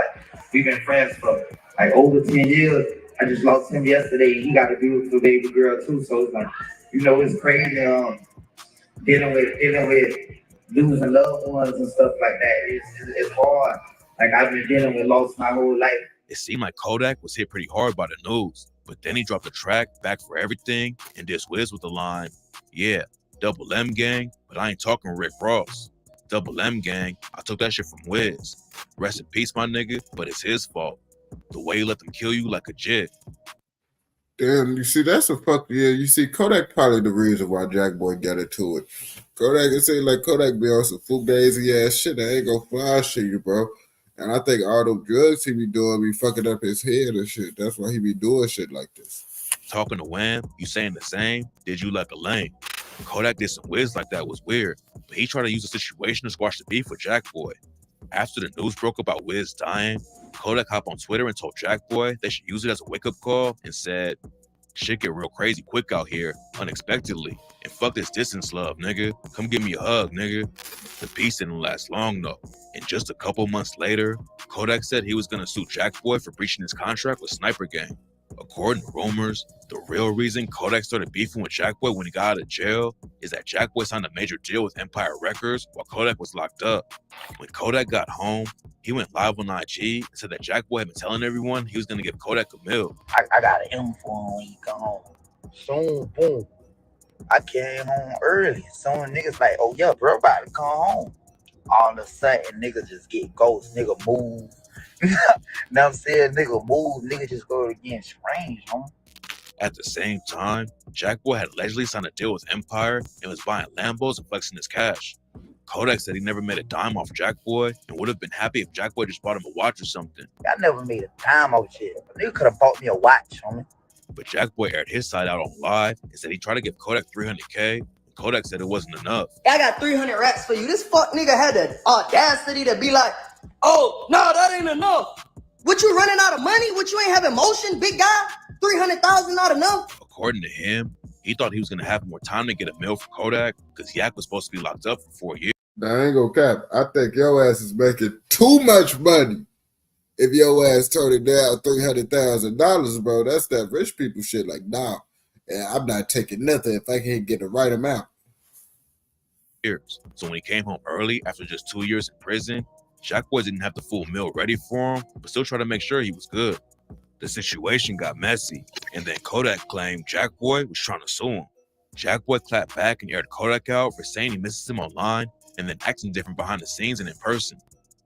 we've been friends for over 10 years. I just lost him yesterday. He got a beautiful baby girl too. So it's you know, it's crazy dealing with losing loved ones and stuff like that. It's hard. I've been dealing with loss my whole life. It seemed like Kodak was hit pretty hard by the news, but then he dropped the track Back for Everything and dissed Wiz with the line, "Yeah, Double M Gang, but I ain't talking Rick Ross. Double M Gang, I took that shit from Wiz. Rest in peace, my nigga, but it's his fault. The way he let them kill you like a jit." Damn, you see, that's a fuck. Yeah, you see, Kodak probably the reason why Jackboy got into it. Kodak, it seems like Kodak be on some fugazi ass shit that ain't gonna fly shit you, bro. And I think all them drugs he be doing be fucking up his head and shit. That's why he be doing shit like this. Talking to Wham, you saying the same? Did you like a lame? Kodak did some Wiz like that was weird, but he tried to use the situation to squash the beef with Jackboy. After the news broke about Wiz dying, Kodak hopped on Twitter and told Jackboy they should use it as a wake-up call and said, "Shit get real crazy quick out here, unexpectedly. And fuck this distance love, nigga. Come give me a hug, nigga." The beef didn't last long though. And just a couple months later, Kodak said he was gonna sue Jackboy for breaching his contract with Sniper Gang. According to rumors, the real reason Kodak started beefing with Jackboy when he got out of jail is that Jackboy signed a major deal with Empire Records while Kodak was locked up. When Kodak got home, he went live on IG and said that Jackboy had been telling everyone he was gonna give Kodak a mill. I got an M for him when he come home. Soon, boom. I came home early. Some niggas like, "Oh yeah, bro, about to come home." All of a sudden, niggas just get ghosts. Nigga move. Know what I'm saying? Nigga move. Nigga just go against strange, homie. At the same time, Jackboy had allegedly signed a deal with Empire and was buying Lambos and flexing his cash. Kodak said he never made a dime off Jackboy and would have been happy if Jackboy just bought him a watch or something. I never made a dime off shit. A nigga could have bought me a watch, homie. But Jackboy aired his side out on live and said he tried to give Kodak $300K. Kodak said it wasn't enough. I got 300 racks for you. This fuck nigga had the audacity to be like, oh, no, that ain't enough. What, you running out of money? What, you ain't having motion, big guy? 300,000 not enough? According to him, he thought he was going to have more time to get a meal for Kodak because Yak was supposed to be locked up for 4 years. Now, I ain't gonna cap. I think your ass is making too much money. If your ass turned it down $300,000, bro, that's that rich people shit. Like, nah, I'm not taking nothing if I can't get the right amount. So when he came home early after just 2 years in prison, Jackboy didn't have the full meal ready for him, but still tried to make sure he was good. The situation got messy, and then Kodak claimed Jackboy was trying to sue him. Jackboy clapped back and aired Kodak out for saying he misses him online and then acting different behind the scenes and in person.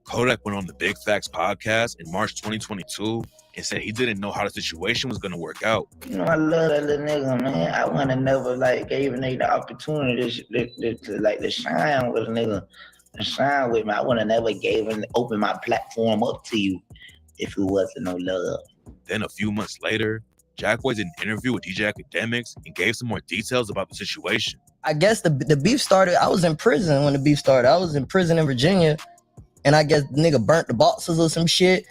Kodak went on the Big Facts podcast in March 2022 and said he didn't know how the situation was going to work out. You know, I love that little nigga, man. I would have never, gave a nigga the opportunity to shine with a nigga, to shine with me. I would have never opened my platform up to you if it wasn't no love. Then a few months later, Jackboy did an interview with DJ Academics and gave some more details about the situation. I guess the beef started, I was in prison when the beef started. I was in prison in Virginia, and I guess the nigga burnt the boxes or some shit.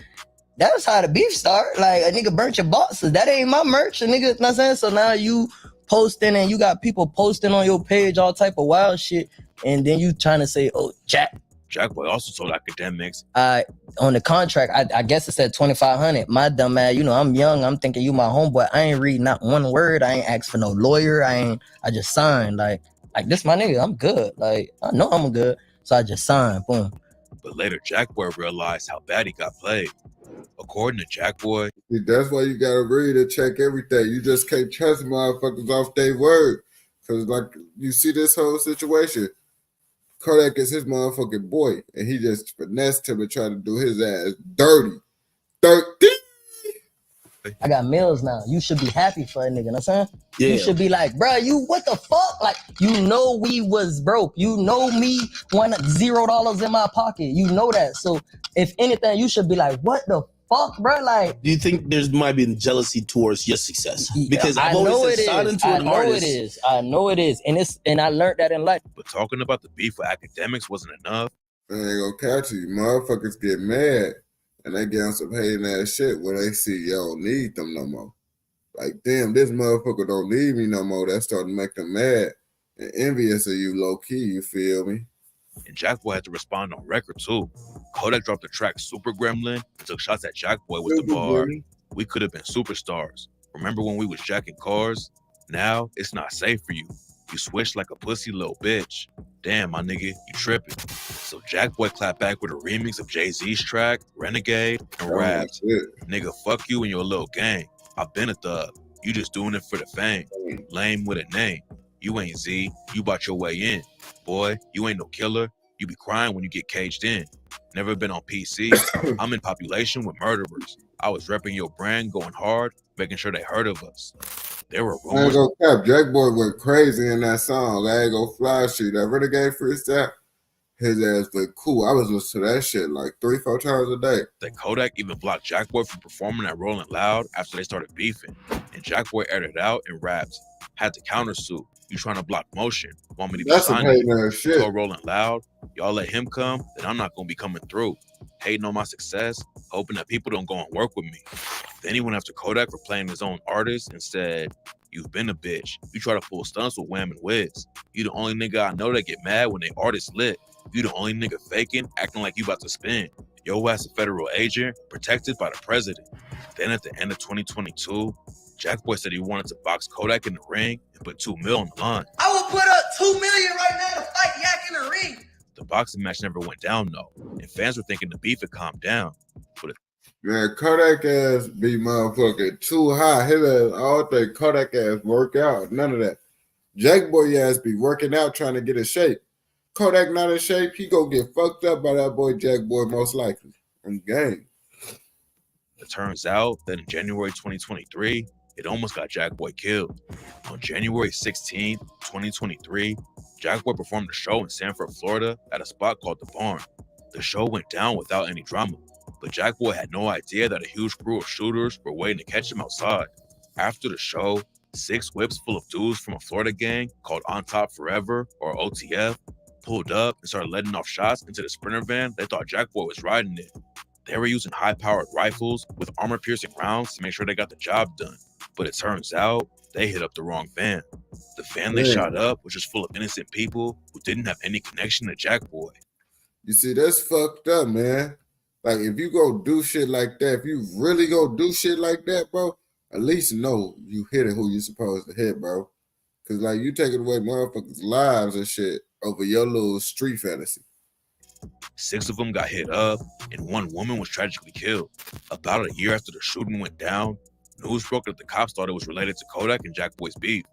That was how the beef started. Like, a nigga burnt your boxes. That ain't my merch. A nigga, you know what I'm saying? So now you posting and you got people posting on your page all type of wild shit, and then you trying to say, oh, Jackboy also told Academics, on the contract, I guess it said 2,500. My dumb ass, I'm young. I'm thinking you my homeboy. I ain't read not one word. I ain't asked for no lawyer. I just signed. Like this my nigga. I'm good. Like, I know I'm good. So I just signed. Boom. But later, Jackboy realized how bad he got played. According to Jackboy, that's why you gotta read and check everything. You just can't trust motherfuckers off their word. Cause you see this whole situation. Kodak is his motherfucking boy, and he just finessed him and tried to do his ass dirty. I got meals now. You should be happy for a nigga, you know what I'm saying? Yeah. You should be like, bro, what the fuck? Like, we was broke. You know me, $0 in my pocket. You know that. So if anything, you should be like, what the fuck, bro? Like, do you think there's might be jealousy towards your success? Because I I've know always it said is. to an artist. I know it is. And I learned that in life. But talking about the beef with Academics wasn't enough. I ain't gonna catch you. Motherfuckers get mad and they get on some hating ass shit when they see you don't need them no more. Like, damn, this motherfucker don't need me no more. That's starting to make them mad and envious of you, low key. You feel me? And Jackboy had to respond on record too. Kodak dropped the track Super Gremlin and took shots at Jackboy with the bar. We could have been superstars. Remember when we was jacking cars? Now it's not safe for you. You switched like a pussy little bitch. Damn, my nigga, you tripping. So Jackboy clapped back with a remix of Jay-Z's track, Renegade, and rapped, nigga, fuck you and your little gang. I've been a thug. You just doing it for the fame. Lame with a name. You ain't Z. You bought your way in. Boy, you ain't no killer. You be crying when you get caged in. Never been on PC. I'm in population with murderers. I was repping your brand, going hard, making sure they heard of us. There were rumors. I ain't gonna cap. Jackboy went crazy in that song. I ain't gonna flash you. That Renegade freestyle, his ass went cool. I was listening to that shit like 3-4 times a day. That Kodak even blocked Jackboy from performing at Rolling Loud after they started beefing. And Jackboy aired it out and rapped. Had to countersue. You trying to block motion. Want me to be signing you? Told Rolling Loud. Y'all let him come, then I'm not gonna be coming through. Hating on my success, hoping that people don't go and work with me. Then he went after Kodak for playing his own artist and said, you've been a bitch. You try to pull stunts with Wham and Wiz. You the only nigga I know that get mad when they artists lit. You the only nigga faking, acting like you about to spin. Yo ass a federal agent, protected by the president. Then at the end of 2022, Jackboy said he wanted to box Kodak in the ring and put $2 million on the line. I will put up $2 million right now to fight Yak in the ring. The boxing match never went down though, and fans were thinking the beef had calmed down. But man, Kodak ass be motherfucking too high. His ass all day Kodak ass work out. None of that. Jackboy ass be working out trying to get in shape. Kodak not in shape, he gonna get fucked up by that boy Jackboy most likely. On game. It turns out that in January 2023, it almost got Jackboy killed. On January 16, 2023, Jackboy performed a show in Sanford, Florida at a spot called The Barn. The show went down without any drama, but Jackboy had no idea that a huge crew of shooters were waiting to catch him outside. After the show, 6 whips full of dudes from a Florida gang called On Top Forever, or OTF, pulled up and started letting off shots into the Sprinter van they thought Jackboy was riding in. They were using high-powered rifles with armor-piercing rounds to make sure they got the job done. But it turns out they hit up the wrong van. The van they shot up was just full of innocent people who didn't have any connection to Jackboy. You see, that's fucked up, man. Like, if you go do shit like that, if you really go do shit like that, bro, at least know you hit it who you supposed to hit, bro. Because, like, you taking away motherfuckers' lives and shit over your little street fantasy. 6 of them got hit up, and 1 woman was tragically killed. About a year after the shooting went down, news broke that the cops thought it was related to Kodak and Jackboy's beef.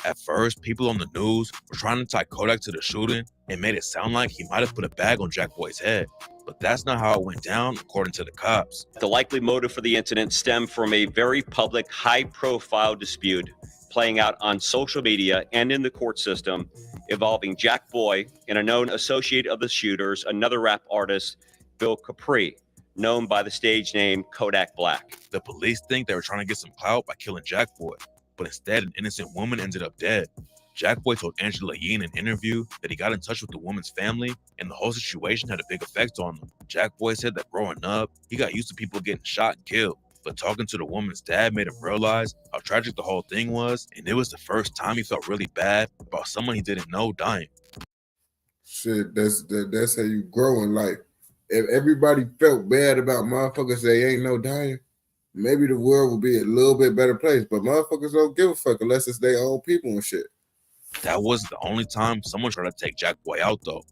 At first, people on the news were trying to tie Kodak to the shooting and made it sound like he might have put a bag on Jackboy's head. But that's not how it went down, according to the cops. The likely motive for the incident stemmed from a very public, high-profile dispute playing out on social media and in the court system involving Jackboy and a known associate of the shooters, another rap artist, Bill Capri, known by the stage name Kodak Black. The police think they were trying to get some clout by killing Jackboy, but instead an innocent woman ended up dead. Jackboy told Angela Yee in an interview that he got in touch with the woman's family and the whole situation had a big effect on him. Jackboy said that growing up, he got used to people getting shot and killed, but talking to the woman's dad made him realize how tragic the whole thing was, and it was the first time he felt really bad about someone he didn't know dying. Shit, that's how you grow in life. If everybody felt bad about motherfuckers they ain't no dying, maybe the world would be a little bit better place. But motherfuckers don't give a fuck unless it's their own people and shit. That wasn't the only time someone tried to take Jackboy out, though.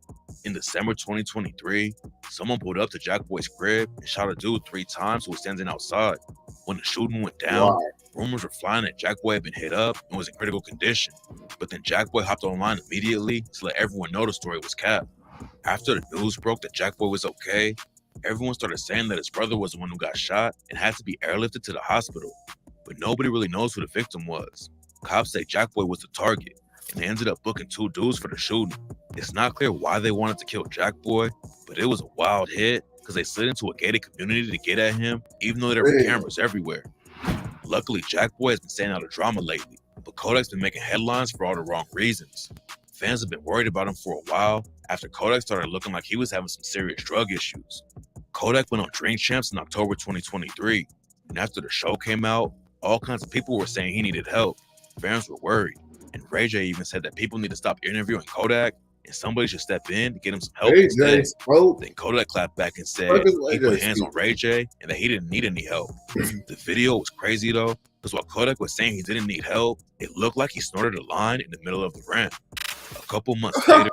In December 2023, someone pulled up to Jackboy's crib and shot a dude 3 times who was standing outside. When the shooting went down, rumors were flying that Jackboy had been hit up and was in critical condition. But then Jackboy hopped online immediately to let everyone know the story was cap. After the news broke that Jackboy was okay, everyone started saying that his brother was the one who got shot and had to be airlifted to the hospital. But nobody really knows who the victim was. Cops say Jackboy was the target, and they ended up booking 2 dudes for the shooting. It's not clear why they wanted to kill Jackboy, but it was a wild hit because they slid into a gated community to get at him, even though there were cameras everywhere. Luckily, Jackboy has been staying out of drama lately, but Kodak's been making headlines for all the wrong reasons. Fans have been worried about him for a while after Kodak started looking like he was having some serious drug issues. Kodak went on Drink Champs in October 2023, and after the show came out, all kinds of people were saying he needed help. Fans were worried, and Ray J even said that people need to stop interviewing Kodak and somebody should step in to get him some help instead. Then Kodak clapped back and said he put hands on Ray J and that he didn't need any help. The video was crazy though, because while Kodak was saying he didn't need help, it looked like he snorted a line in the middle of the ramp. A couple months later,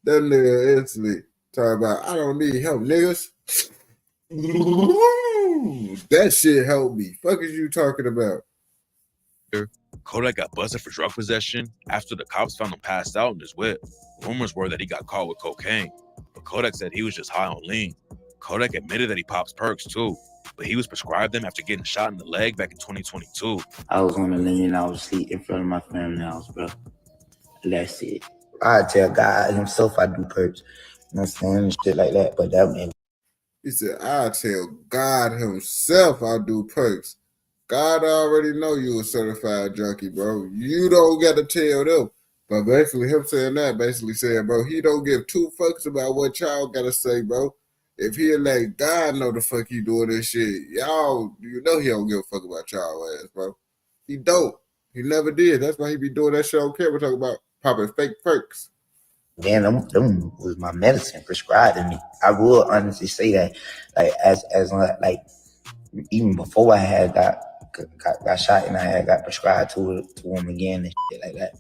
that nigga instantly talking about, I don't need help, niggas. That shit helped me. Fuck is you talking about? Kodak got busted for drug possession after the cops found him passed out in his whip. Rumors were that he got caught with cocaine, but Kodak said he was just high on lean. Kodak admitted that he pops perks too, but he was prescribed them after getting shot in the leg back in 2022. I was on the lean, I was asleep in front of my family house, bro. That's it. I tell God himself I do perks, you know what I'm saying, and shit like that, but that man. He said, I tell God himself I do perks. God already know you a certified junkie, bro. You don't got to tell them. But basically him saying that, basically saying, bro, he don't give 2 fucks about what y'all got to say, bro. If he let God know the fuck he doing this shit, y'all, you know he don't give a fuck about y'all ass, bro. He don't. He never did. That's why he be doing that shit on camera, talking about popping fake perks. Man, them was my medicine prescribed to me. I will honestly say that, like, as like, even before I had got shot and I had got prescribed to him again and shit like that.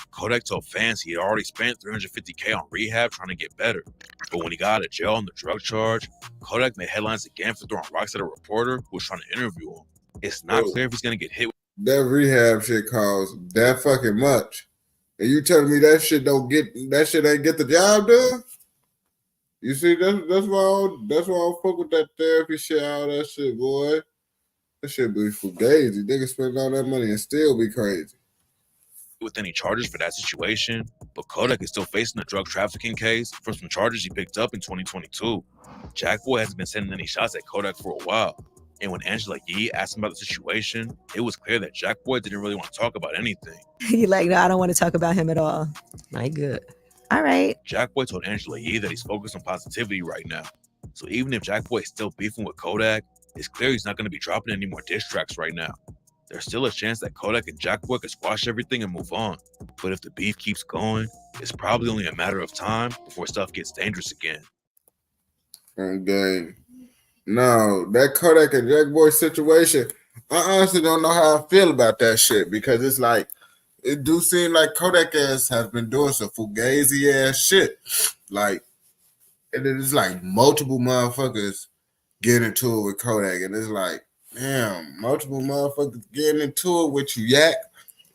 Kodak told fans he had already spent $350K on rehab trying to get better. But when he got out of jail on the drug charge, Kodak made headlines again for throwing rocks at a reporter who was trying to interview him. It's not clear if he's going to get hit. That rehab shit costs that fucking much. And you telling me that shit ain't get the job done? You see, that's why I don't fuck with that therapy shit, all that shit, boy. That shit be fugazi. Niggas spend all that money and still be crazy. With any charges for that situation, but Kodak is still facing a drug trafficking case from some charges he picked up in 2022. Jackboy hasn't been sending any shots at Kodak for a while. And when Angela Yee asked him about the situation, it was clear that Jackboy didn't really want to talk about anything. He like, no, I don't want to talk about him at all. My good. All right. Jackboy told Angela Yee that he's focused on positivity right now. So even if Jackboy is still beefing with Kodak, it's clear he's not going to be dropping any more diss tracks right now. There's still a chance that Kodak and Jackboy could squash everything and move on. But if the beef keeps going, it's probably only a matter of time before stuff gets dangerous again. Okay. No, that Kodak and Jackboy situation, I honestly don't know how I feel about that shit because it's like, it do seem like Kodak ass has been doing some fugazi ass shit. Like, and it's like multiple motherfuckers getting into it with Kodak, and it's like, damn, multiple motherfuckers getting into it with you, yak.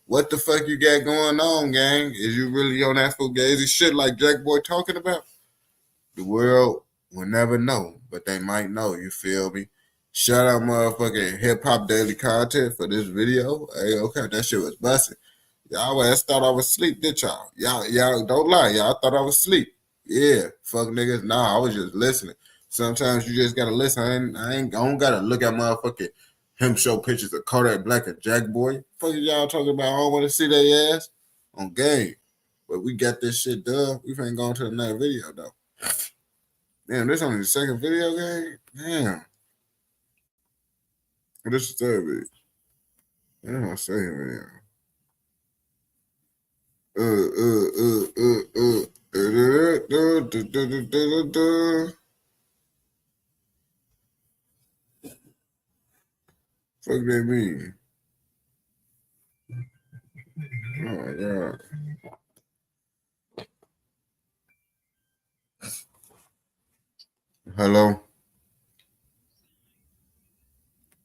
What the fuck you got going on, gang? Is you really on that fugazi shit like Jackboy talking about? The world will never know, but they might know, you feel me? Shout out motherfucking Hip Hop Daily Content for this video. Hey, okay, that shit was busting. Y'all ass thought I was asleep, did y'all? Y'all don't lie, y'all thought I was asleep. Yeah, fuck niggas. Nah, I was just listening. Sometimes you just gotta listen. I don't gotta look at motherfucking him show pictures of Kodak Black and Jackboy. Fuck y'all talking about? I don't want to see their ass on game. But we got this shit done. We finna go into the next video though. Damn, this only the second video game? Damn. This is the third video. Damn, I say video. Fuck that mean? Oh my god. Hello?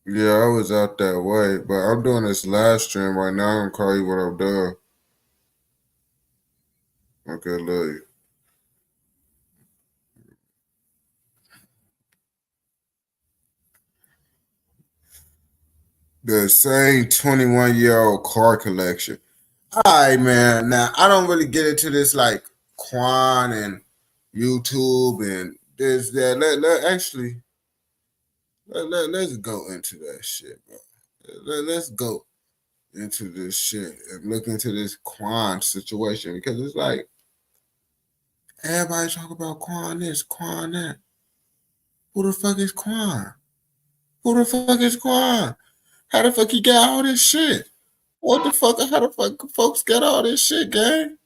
Yeah, I was out that way, but I'm doing this live stream right now. I'm gonna call you when I'm done. Okay, love you. The same 21-year-old car collection. All right, man. Now, I don't really get into this like Quan and YouTube and this, that. Let's go into that shit, bro. Let's go into this shit and look into this Quan situation because it's like everybody talk about Quan this, Quan that. Who the fuck is Quan? Who the fuck is Quan? How the fuck he got all this shit? What the fuck? How the fuck folks got all this shit, gang?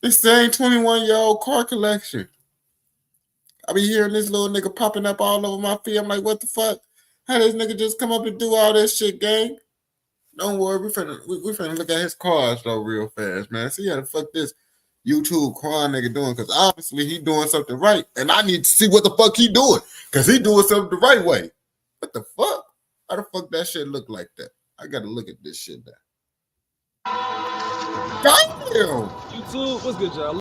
The same 21-year-old car collection. I be hearing this little nigga popping up all over my feed. I'm like, what the fuck? How this nigga just come up and do all this shit, gang? Don't worry, we finna look at his cars though real fast, man. See how the fuck this YouTube Quan nigga doing? Because obviously he doing something right, and I need to see what the fuck he doing, because he doing something the right way. What the fuck? How the fuck that shit look like that? I gotta look at this shit now. Damn! YouTube, what's good, y'all?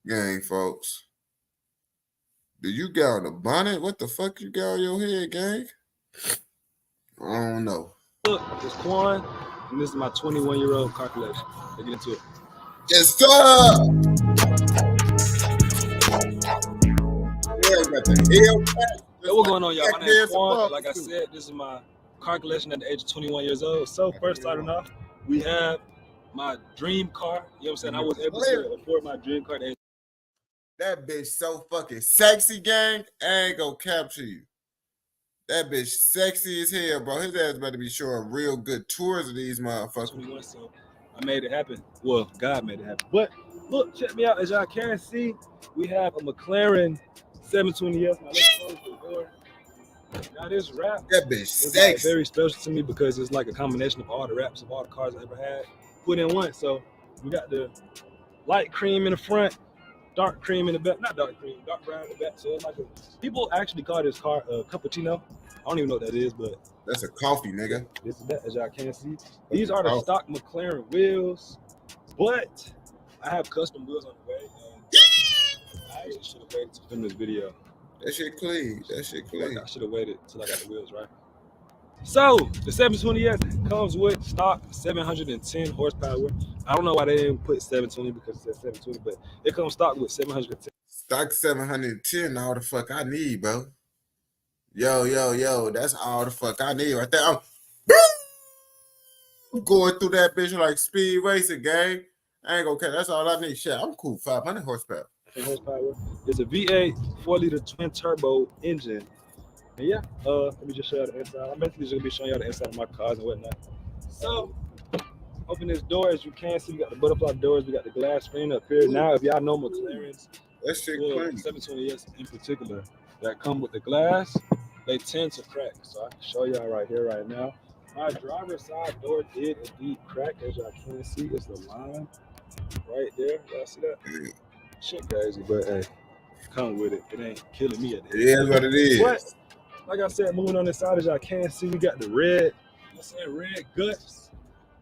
Gang, folks. Do you got on a bonnet? What the fuck you got on your head, gang? I don't know. Look, it's Quan, and this is my 21-year-old car collection. Let's get into it. Yes, sir! Yeah, got the Hellcat. Hey, what's going on, y'all? My name is Quan. Like I said, this is my car collection at the age of 21 years old. So first starting off, we have my dream car. You know what I'm saying? I was able to afford my dream car at the age. That bitch so fucking sexy, gang. I ain't gonna capture you. That bitch sexy as hell, bro. His ass better be showing real good tours of these motherfuckers. 21, so I made it happen. Well, God made it happen. But look, check me out. As y'all can see, we have a McLaren 720S. Now let's close the door. Now this wrap, that bitch is sexy. like very special to me because it's like a combination of all the wraps of all the cars I ever had put in one. So we got the light cream in the front, dark cream in the back. Not dark cream, dark brown in the back. So it's like people actually call this car a cappuccino. I don't even know what that is, but that's a coffee, nigga. This is that, as y'all can see. These are the stock McLaren wheels, but I have custom wheels on the way. And I actually should have waited to film this video. That shit clean. That shit clean. I should have waited till I got the wheels right. So the 720S comes with stock 710 horsepower. I don't know why they didn't put 720 because it says 720, but it comes stock with 710. Stock 710, all the fuck I need, bro. Yo, that's all the fuck I need right there. I'm going through that bitch like speed racing, gang. I ain't gonna care. That's all I need. Shit, I'm cool. 500 horsepower. Horsepower. It's a V8 4-liter twin turbo engine. And yeah, let me just show you the inside. I'm basically just gonna be showing you the inside of my cars and whatnot. So, open this door. As you can see, we got the butterfly doors. We got the glass screen up here. Now, if y'all know McLaren's, that shit clean. 720S in particular, that come with the glass, they tend to crack. So I can show y'all right here, right now. My driver's side door did indeed crack, as y'all can see. It's the line right there. Y'all see that? Shit crazy, but hey, come with it. It ain't killing me at the end. It is what it is. But like I said, moving on this side, as y'all can see, we got the red. I'm saying red guts,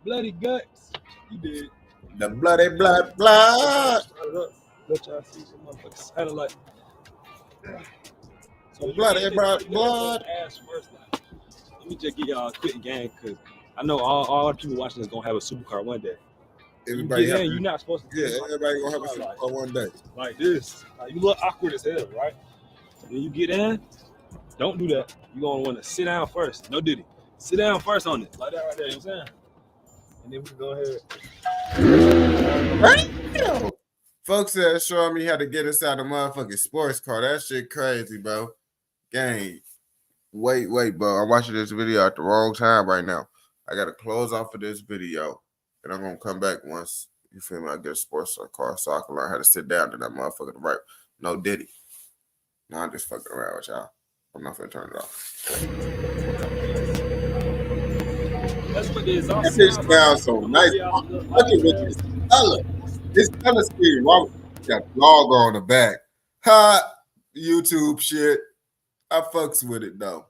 bloody guts. You did. The bloody blood. Let y'all see some motherfucking satellite. So bloody blood. Ass first, like, let me just get y'all a quick game, because I know all the people watching is gonna have a supercar one day. Everybody you're not supposed to. Yeah, everybody gonna have a supercar one day. Like this. Like, you look awkward as hell, right? When you get in, don't do that. You're gonna want to sit down first. No diddy. Sit down first on it. Like that right there, you know what I'm saying? And then we can go ahead. Folks that showing me how to get inside a motherfucking sports car. That shit crazy, bro. Gang. Wait, bro. I'm watching this video at the wrong time right now. I gotta close off of this video. And I'm gonna come back once, you feel me, I get a sports car so I can learn how to sit down to that motherfucker to right. No diddy. No, I'm just fucking around with y'all. I'm not finna turn it off. That's what it is. That bitch sounds so nice. Look at what this color. This color scheme. Got log on the back. Ha! YouTube shit. I fucks with it though.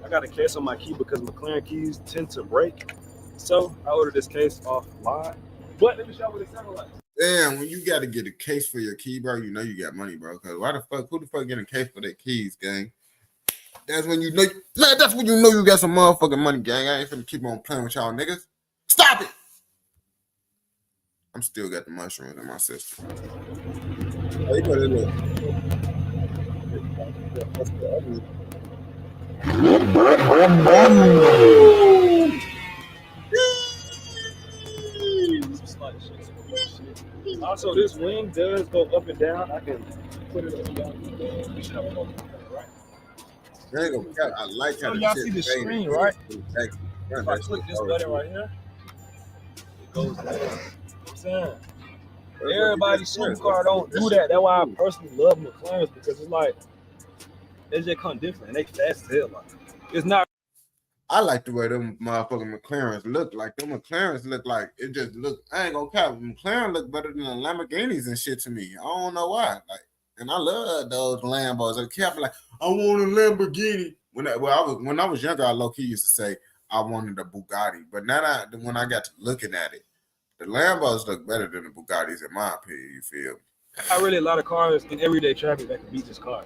I got a case on my key because McLaren keys tend to break. So I ordered this case offline. But let me show you what it sounds like. Damn, when you got to get a case for your key, bro, you know you got money, bro. Because who the fuck get a case for their keys, gang? That's when you know, that's when you know you got some motherfucking money, gang. I ain't finna keep on playing with y'all niggas. Stop it! I'm still got the mushrooms in my system. Oh, you put it in. Also, this wing does go up and down. I can put it up and down. I like how y'all see the screen, right? If I click this button right here, it goes down. You know what I'm saying? Everybody's supercar don't do that. That's why I personally love McLaren's, because it's like, they just come different and they fast as hell. Like, it's not. I like the way them motherfucking McLarens look. Like them McLarens look like it just look. I ain't gonna cap. McLaren look better than the Lamborghinis and shit to me. I don't know why. Like, and I love those Lambos. I kept like, I want a Lamborghini. When I was younger, I low key used to say I wanted a Bugatti. But now when I got to looking at it, the Lambos look better than the Bugattis in my opinion. You feel? I really a lot of cars in everyday traffic that can beat this car.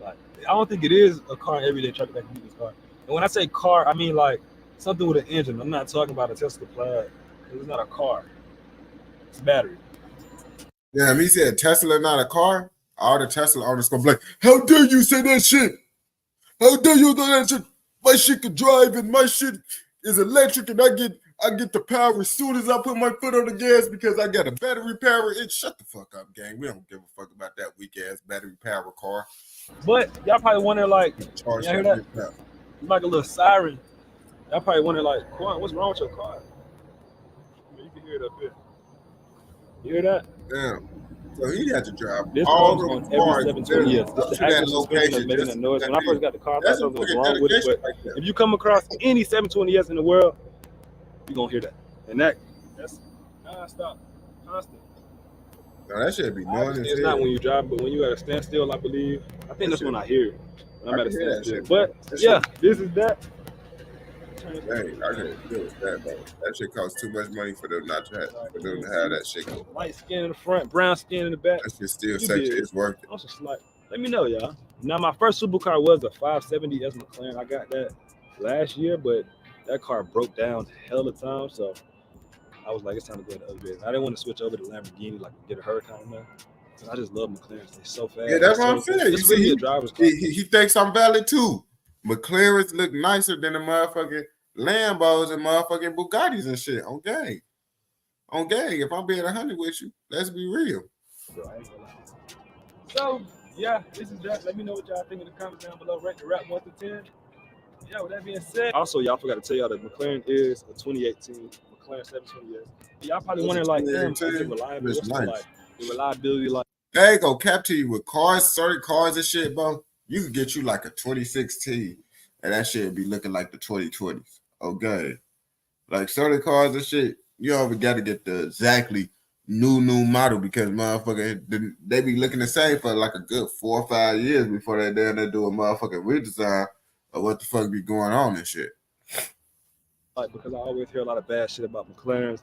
Like, I don't think it is a car in everyday traffic that can beat this car. And when I say car, I mean like something with an engine. I'm not talking about a Tesla Plaid. It's not a car. It's a battery. Yeah, he said Tesla not a car. All the Tesla owners gonna be like, how dare you say that shit? How dare you do that shit? My shit can drive and my shit is electric and I get the power as soon as I put my foot on the gas because I got a battery power. Shut the fuck up, gang. We don't give a fuck about that weak ass battery power car. But y'all probably wonder like, y'all hear that? It's like a little siren. Y'all probably wonder like, Quan, what's wrong with your car? You can hear it up here. You hear that? Damn. So he had to drive this all comes the on every 720 years. This is the actual suspension that's making that noise. When I first got the car, I thought something was wrong with it. But if you come across any 720 years in the world, you're gonna hear that. And that's non-stop, constant. No, that should be knowing. It's not when you drive, but when you at a standstill, I believe. I think that's when I hear it. When I'm at a standstill. But yeah, this is that. Dang, I can't deal with that, bro. That shit costs too much money for them not to have, that shit. Light skin in the front, brown skin in the back. That shit still say it's worth it. Also slight. Let me know, y'all. Now my first supercar was a 570 S McLaren. I got that last year, but that car broke down hell of time, so I was like, it's time to go to upgrade. I didn't want to switch over to Lamborghini, like get a Huracan now. I just love McLarens. They're so fast. Yeah, that's what I'm saying. It's really a driver's car. He thinks I'm valid too. McLarens look nicer than the motherfucking Lambos and motherfucking Bugattis and shit. On gang. On gang. If I'm being 100 with you, let's be real. Right. So, yeah, this is that. Let me know what y'all think in the comments down below. Rate the rap 1 to 10. Yeah, with that being said, also, y'all forgot to tell y'all that McLaren is a 2018 McLaren 720S. Y'all probably wondering, like, damn, is it reliable? What's the, like, the reliability like? They ain't gonna cap to you with cars, certain cars and shit, bro. You could get you like a 2016 and that shit be looking like the 2020s. Okay. Like certain cars and shit, you don't even got to get the exactly new model because motherfucker, they be looking the same for like a good 4 or 5 years before they do a motherfucking redesign of what the fuck be going on and shit. Like, because I always hear a lot of bad shit about McLarens.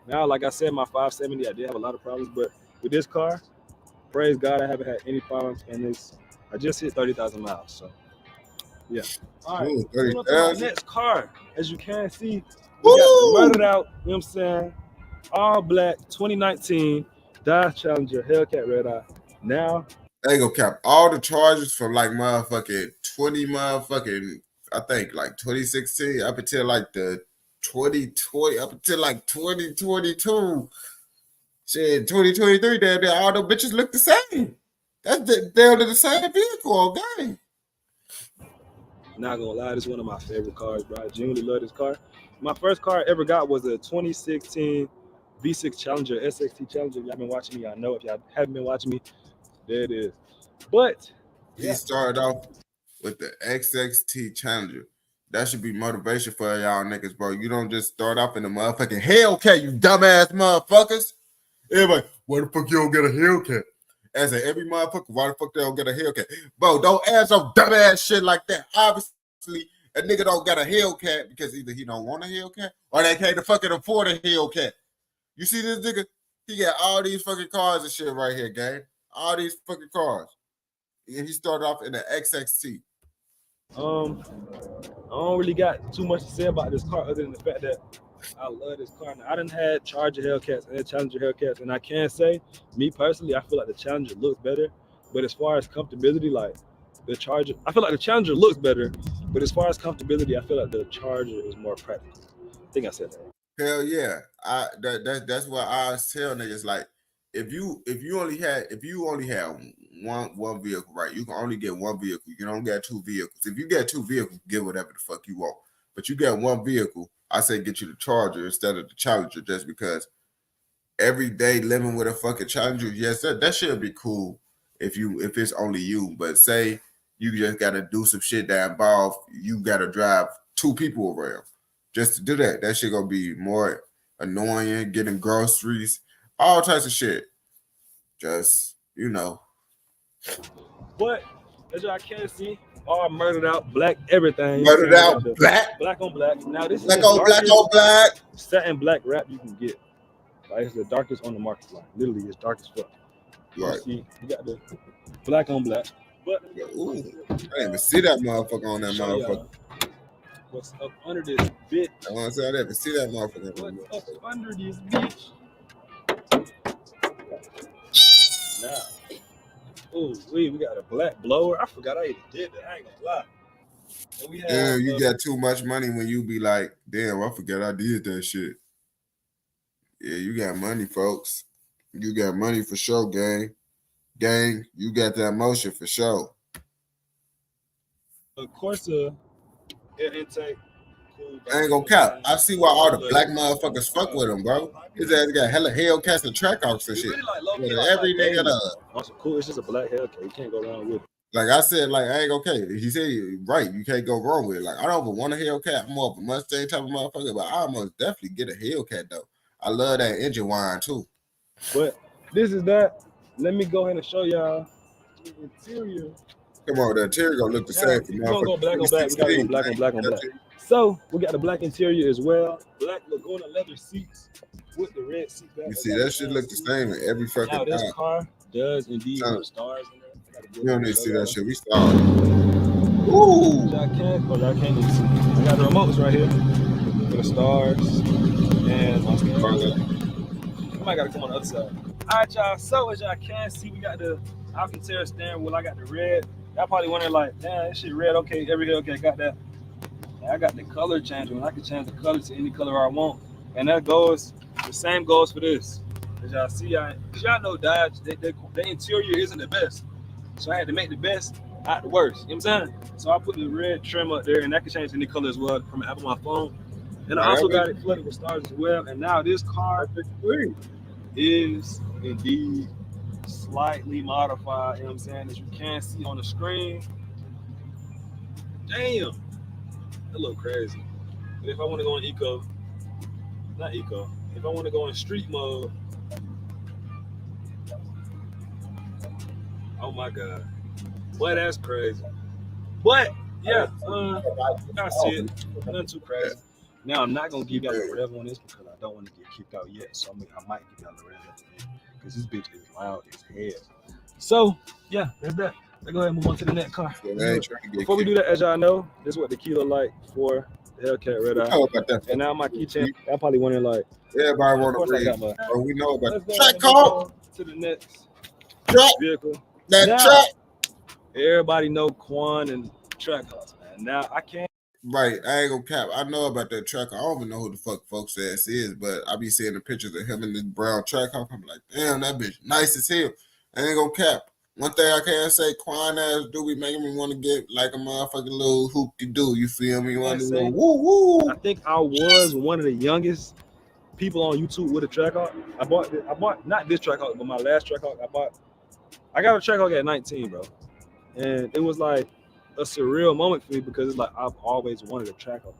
Now, like I said, my 570, I did have a lot of problems, but with this car, praise God, I haven't had any problems, and I just hit 30,000 miles, so yeah. All right, moving on to my next car. As you can see, we got the murdered out, you know what I'm saying? All black, 2019 Dodge Challenger Hellcat red eye. Now, they go cap all the charges from like motherfucking 20 motherfucking, I think like 2016 up until like the 2020, up until like 2022. Shit, 2023, damn, all the bitches look the same. That's down to the same vehicle, okay? Not gonna lie, this is one of my favorite cars, bro. I genuinely love this car. My first car I ever got was a 2016 V6 Challenger, SXT Challenger. If y'all been watching me, I know. If y'all haven't been watching me, there it is. But yeah. He started off with the XXT Challenger. That should be motivation for y'all niggas, bro. You don't just start off in the motherfucking Hellcat, you dumbass motherfuckers. Everybody, why the fuck you don't get a Hellcat? As in every motherfucker, why the fuck they don't get a Hellcat? Bro, don't ask no dumbass shit like that. Obviously, a nigga don't got a Hellcat because either he don't want a Hellcat or they can't fucking afford a Hellcat. You see this nigga? He got all these fucking cars and shit right here, gang. All these fucking cars. And he started off in the XXT. I don't really got too much to say about this car other than the fact that I love this car. Now, I done had Charger Hellcats and Challenger Hellcats, and I can say, me personally, I feel like the Challenger looks better. But as far as comfortability, like the Charger, I feel like the Challenger looks better. But as far as comfortability, I feel like the Charger is more practical. I think I said that. Hell yeah, that's what I tell niggas, like if you only had one vehicle, right? You can only get one vehicle. You don't get two vehicles. If you get two vehicles, get whatever the fuck you want. But you get one vehicle, I say get you the Charger instead of the Challenger, just because every day living with a fucking Challenger, yes, that should be cool if it's only you. But say you just gotta do some shit that involve you gotta drive two people around. Just to do that shit gonna be more annoying, getting groceries, all types of shit. Just, you know. But as y'all can see, all murdered out, black everything. Murdered out, black? Black on black. Now this black is on black on black. Satin black wrap you can get. Like, it's the darkest on the market. Like, literally, it's dark as fuck. Right. See, you got the black on black. But ooh, I didn't even see that motherfucker on that motherfucker. What's up under this bitch? I want to say I didn't even see that motherfucker. What's up under this bitch? Now, oh, we got a black blower. I forgot I even did that. I ain't gonna lie. Damn, you got too much money when you be like, damn, I forgot I did that shit. Yeah, you got money, folks. You got money for sure, gang. Gang, you got that motion for sure. Of course, air intake. Cool, I ain't gonna cap. I see why all the black motherfuckers fuck with him, bro. His ass got hella Hellcats and track offs and shit. Really every nigga also cool. It's just a black Hellcat. You can't go wrong with it. Like I said, like I ain't okay. He said right, you can't go wrong with it. Like I don't even want a Hellcat. I'm more of a Mustang type of motherfucker, but I must definitely get a Hellcat though. I love that engine whine too. But this is that. Let me go ahead and show y'all the interior. Come on, the interior gonna look the same. We're gonna go black on black. We gotta go black on black on black. So we got the black interior as well. Black Laguna leather seats with the red seat back. You see that shit look the same in every fucking now, this car. car does indeed have stars in there. You don't need to see that shit. We saw it. Ooh. Y'all can't even see. I got the remotes right here for the stars and my stars. I might gotta come on the other side. All right, y'all. So as y'all can see, we got the Alcantara steering wheel. I got the red. Y'all probably wondering like, damn, that shit red. Okay, every here. Okay, got that. I got the color changer. I can change the color to any color I want, and that goes. The same goes for this. As y'all see, y'all know Dodge. The interior isn't the best, so I had to make the best out the worst. You know what I'm saying? So I put the red trim up there, and that can change any color as well from the app on my phone. And I also got it flooded with stars as well. And now this car is indeed slightly modified. You know what I'm saying? As you can see on the screen. Damn, that look crazy. But if I want to go in if I want to go in street mode, oh my god, boy, that's crazy. But yeah, I see it. Nothing too crazy. Now I'm not gonna give y'all the rev on this because I don't want to get kicked out yet. So I might give y'all the rev because this bitch is loud as hell. So yeah, that's that. Let's go ahead and move on to the next car. Before we do that, as y'all know, this is what the key look like for the Hellcat Red Eye. And now my keychain, y'all probably wondering like, everybody want to read. Oh, we know about the track call to the next vehicle. That now, track. Everybody know Quan and track calls, man. Now I can't. Right, I ain't gonna cap. I know about that track. I don't even know who the fuck folks ass is, but I be seeing the pictures of him in this brown track. I'm like, damn, that bitch nice as hell. I ain't gonna cap. One thing I can't say, Quan ass do be making me want to get like a motherfucking little hoop-de-doo. You feel me? Want to go woo woo. I think I was one of the youngest people on YouTube with a Trackhawk. I bought not this Trackhawk, but my last Trackhawk. I got a Trackhawk at 19, bro, and it was like a surreal moment for me because it's like I've always wanted a Trackhawk.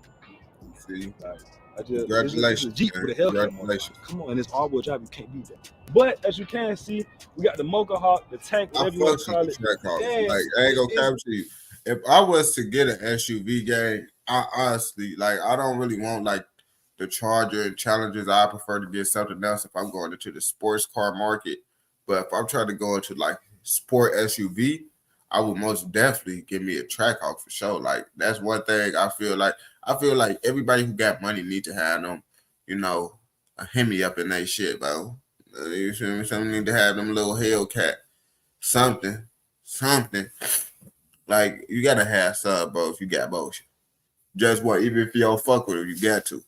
See, like, congratulations, it's a Jeep with a Hellcat. Congratulations. Come on, and it's all-wheel drive. You can't beat that. But as you can see, we got the Mocha Hawk, the tank, whatever you want to call it. Like, I ain't gonna capture you. If I was to get an SUV game, I honestly, like, I don't really want like the Charger and Challengers. I prefer to get something else if I'm going into the sports car market. But if I'm trying to go into like sport SUV, I would most definitely give me a Trackhawk for sure. Like, that's one thing I feel like everybody who got money need to have them, you know, a Hemi up in their shit, bro. You feel me? Some need to have them little Hellcat. Something. Like, you gotta have some, bro, if you got motion. Just what, even if you don't fuck with it, you got to.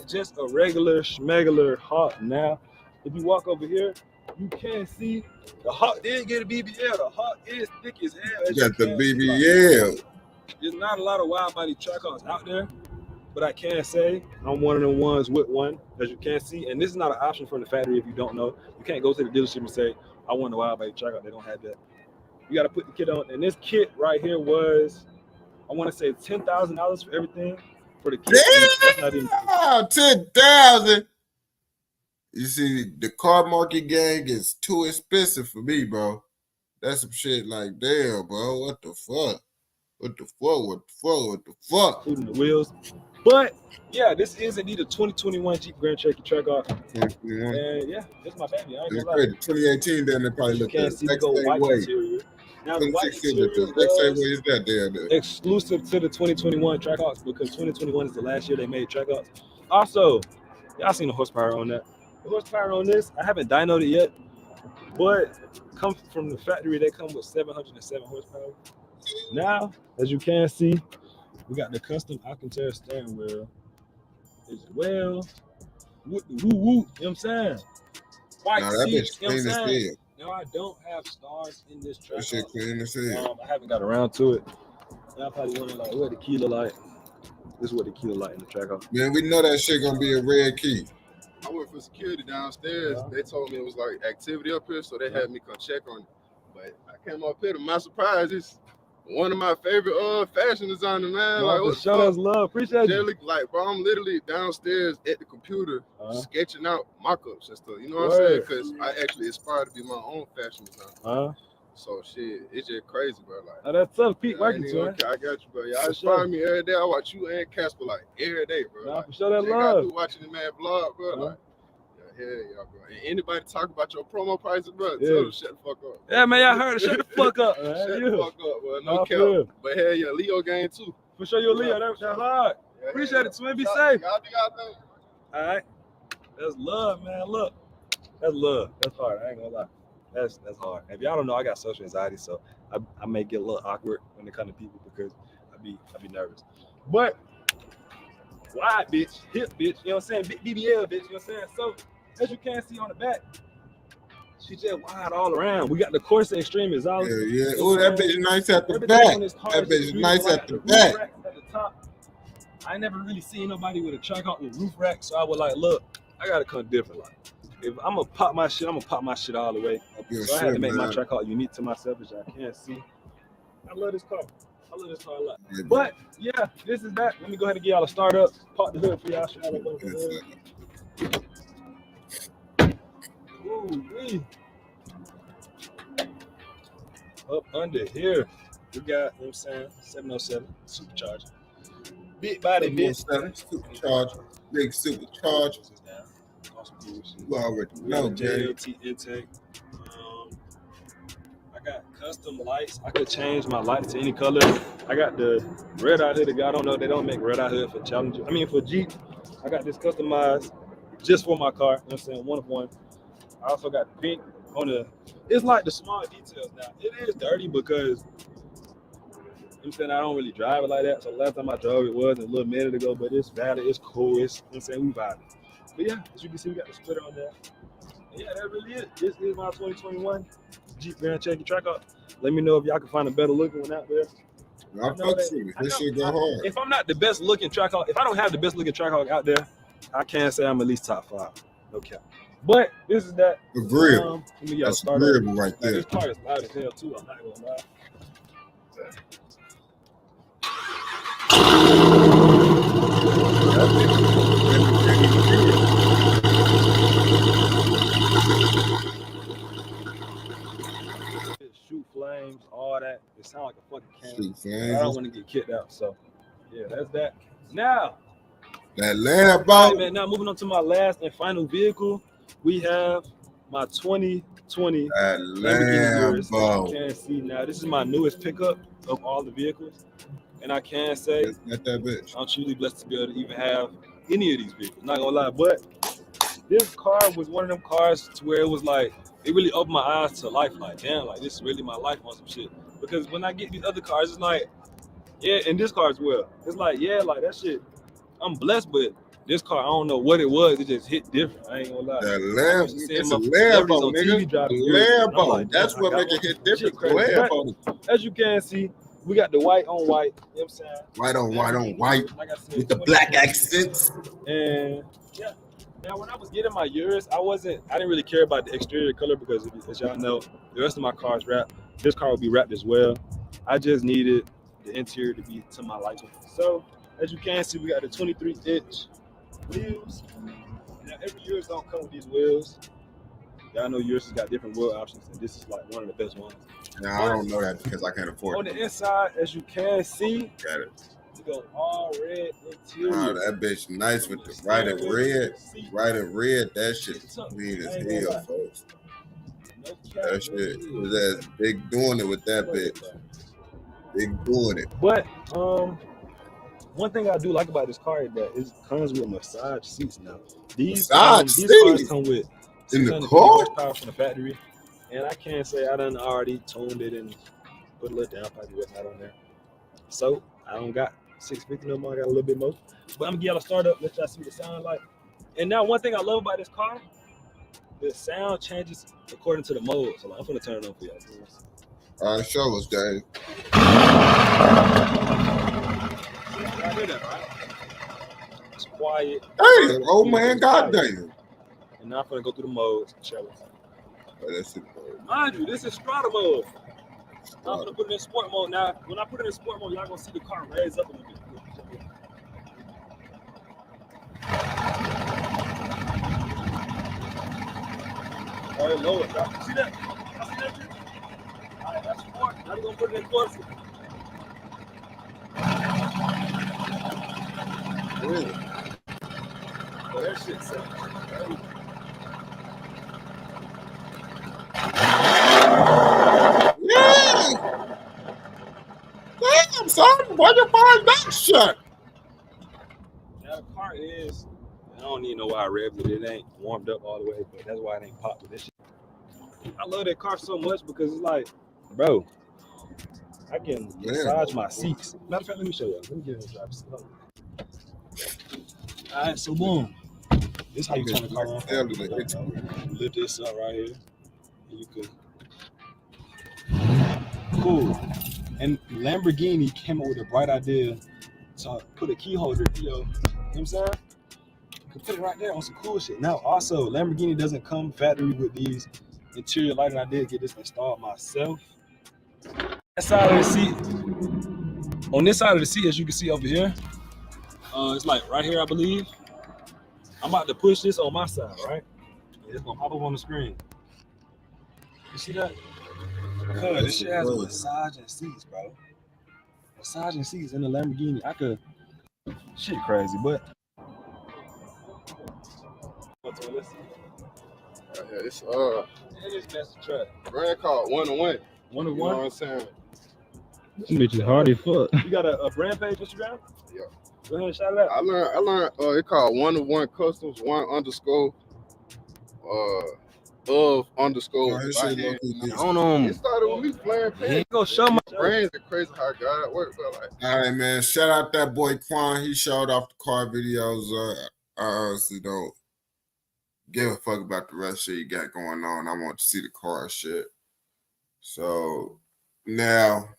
Just a regular schmegular Hawk. Now, if you walk over here, you can see the Hawk did get a BBL. The Hawk is thick as hell. You got the BBL. There's not a lot of wide body Trackhawks out there, but I can say I'm one of the ones with one, as you can see. And this is not an option from the factory if you don't know. You can't go to the dealership and say, I want a wide body Trackhawk. They don't have that. You got to put the kit on. And this kit right here was, I want to say $10,000 for everything. For the kit. That's not even $10,000. You see, the car market gang is too expensive for me, bro. That's some shit like, damn, bro. What the fuck? Including the wheels. But yeah, this is indeed a 2021 Jeep Grand Cherokee Trackhawk. And yeah, this is my baby. I ain't gonna lie. 2018, then they probably look at the exact same way. Now, the white interior is that there? Exclusive to the 2021 Trackhawks because 2021 is the last year they made Trackhawks. Also, y'all seen the horsepower on that. The horsepower on this, I haven't dynoed it yet, but come from the factory, they come with 707 horsepower. Now, as you can see, we got the custom Alcantara steering wheel as well. With the woo-woo, you know what I'm saying? White seats, you know what I'm saying? Now, I don't have stars in this track. That shit clean as hell. I haven't got around to it. Y'all probably wondering, like, what the key look like. This is what the key look like in the track. Man, we know that shit gonna be a red key. I went for security downstairs. They told me it was like activity up here, so they had me come check on it. But I came up here, to my surprise, it's one of my favorite fashion designers, man. Like, what's show us love, appreciate you. Like, bro, I'm literally downstairs at the computer sketching out mock-ups and stuff. You know what I'm saying? Because I actually aspire to be my own fashion designer. So shit, it's just crazy, bro. Like, that's tough, Pete. Working to it. I got you, bro. Y'all inspire me every day. I watch you and Casper like every day, bro. Nah, for sure that love. Watching the man vlog, bro. Like, Yeah, bro. And anybody talk about your promo prices, bro, Yeah. tell them shut the fuck up. Yeah, man, y'all heard it. Shut the fuck up, man. Shut Yeah. the fuck up, bro. No Nah, cap. for real. But hell yeah, Leo game too. For sure, you're Leo. That's hard. Appreciate it, twin. Be safe. Y'all do y'all thing. All right. That's love, man. Look. That's love. That's hard. I ain't gonna lie. That's hard. If y'all don't know, I got social anxiety, so I may get a little awkward when it comes to people because I be nervous. But wide bitch, hip bitch, you know what I'm saying? BBL bitch, you know what I'm saying? So as you can see on the back, she just wide all around. We got the Corsa Extreme exhaust. Yeah. Oh, that bitch nice at the back. That bitch nice at the back. At the top. I never really seen nobody with a track out with roof rack, so I was like, look, I gotta come different. Like, if I'm gonna pop my shit, I'm gonna pop my shit all the way. So I had to make my track out unique to myself, as y'all can't see. I love this car. I love this car a lot. But yeah, this is that. Let me go ahead and get y'all a start up. Pop the hood for y'all. Show y'all the hood. Ooh, up under here, we got, you know what I'm saying, 707 supercharger. Big body, bitch. Supercharger. Big supercharger. You already know, man. JLT intake. I got custom lights. I could change my lights to any color. I got the red eye hood. If y'all don't know, they don't make red eye hood for Challenger. I mean, for Jeep. I got this customized just for my car. You know what I'm saying? One of one. I also got the pink on the. It's like the small details now. It is dirty because I'm saying I don't really drive it like that. So last time I drove it was a little minute ago, but it's valid. It's cool. It's, you know what I'm saying, we vibe. But yeah, as you can see, we got the splitter on there. And yeah, that really is. This is my 2021 Jeep Grand Cherokee track out. Let me know if y'all can find a better looking one out there. I fuck with it. This shit go hard. If I'm not the best looking track out, if I don't have the best looking track out there, I can't say I'm at least top 5. No cap. But this is that. Agreeable. That's agreeable right there. This car is loud as hell too. I'm not gonna lie. Shoot flames, all that. It sounds like a fucking cannon. I don't want to get kicked out. So yeah, that's that. Now that Lambo. Right, man, now moving on to my last and final vehicle, we have my 2020 Lamborghini Urus. You can see now, this is my newest pickup of all the vehicles, and I can say that bitch. I'm truly blessed to be able to even have any of these vehicles. Not gonna lie, but this car was one of them cars to where it was like it really opened my eyes to life. Like, damn, like this is really my life on some shit. Because when I get these other cars, it's like, yeah, and this car as well. It's like, yeah, like that shit. I'm blessed, but this car, I don't know what it was. It just hit different. I ain't gonna lie. That Lambo, it's a Lambo, nigga. Lambo. Like, that's what make it hit different. Lambo. As you can see, we got the white on white. You know what I'm saying? White on white on white. Like I said, with the black accents. And yeah. Now, when I was getting my Urus, I didn't really care about the exterior color because, as y'all know, the rest of my cars wrapped. This car will be wrapped as well. I just needed the interior to be to my liking. So, as you can see, we got the 23-inch wheels. Now, every Urus don't come with these wheels. Y'all know Urus has got different wheel options, and this is like one of the best ones. Now, I don't know that because I can't afford it. On the inside, as you can see, got it. Go all red interior. Oh, that bitch nice with the white and red. White and red, that shit clean as hell, folks. That shit was as big doing it with that bitch. Big doing it. But one thing I do like about this car is that it comes with massage seats now. These cars come with in the car horsepower from the factory, and I can't say I done already tuned it and put a little down pipe whatnot on there. So I don't got 650 no more. I got a little bit more, but I'm gonna get y'all a start up. Let y'all see what it sound like. And now, one thing I love about this car, the sound changes according to the mode. So I'm gonna turn it on for y'all. All right, show us, Dave. I hear that, right? It's quiet. Hey, old man, goddamn. And now I'm gonna go through the modes. Show us. Oh, that's it, mind you, this is Strata mode. I'm gonna put it in sport mode now. When I put it in sport mode, y'all gonna see the car raise up a little bit. All right, lower. Y'all see that? Y'all see that? All right, that's sport. Now we're gonna put it in sports. Really? Oh, that shit sounds crazy. son. Why you find that shit? Now the car is, I don't even know why I revved it. It ain't warmed up all the way, but that's why it ain't popped with this shit. I love that car so much because it's like, bro, I can massage my seats. Matter of fact, let me show you. Let me get in the driver's seat. All right, so boom. This is how you turn the car on. Lift this up right here. You could. Cool. And Lamborghini came up with a bright idea to put a key holder, you know what I'm saying? You can put it right there on some cool shit. Now, also, Lamborghini doesn't come factory with these interior lighting. I did get this installed myself. That side of the seat, on this side of the seat, as you can see over here, it's like right here, I believe. I'm about to push this on my side, right? It's gonna pop up on the screen. You see that? Cause this shit has massaging seats, bro. Massaging seats in the Lamborghini. I could, shit crazy, but. It's It is track. brand called 101. 101. You know what I'm saying? This bitch is hard as fuck. You got a brand page Instagram? Yeah. Go ahead and shout it out. I learned it called 101 Customs, _, of underscore. Oh, I don't know. It started with me playing He ain't gonna show my brands and crazy how God work, but like. All right, man. Shout out that boy Quan. He showed off the car videos. I honestly don't give a fuck about the rest shit you got going on. I want to see the car shit. So now,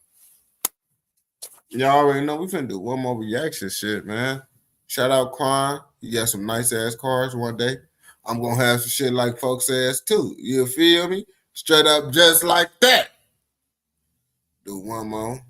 y'all already know we finna do one more reaction shit, man. Shout out Quan. He got some nice ass cars one day. I'm gonna have some shit like folks ass too. You feel me? Straight up just like that. Do one more.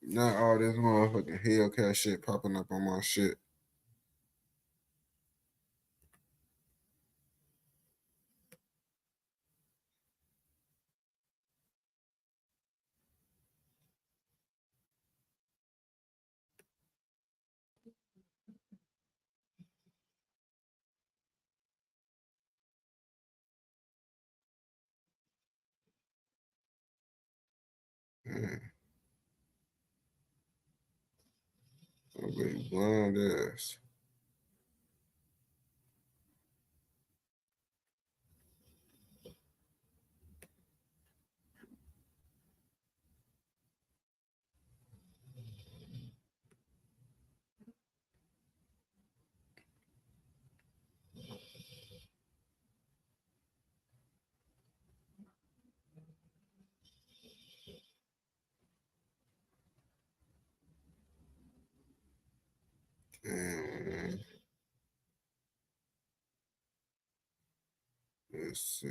Not all this motherfucking Hellcat shit popping up on my shit. Somebody blind ass. And let's see.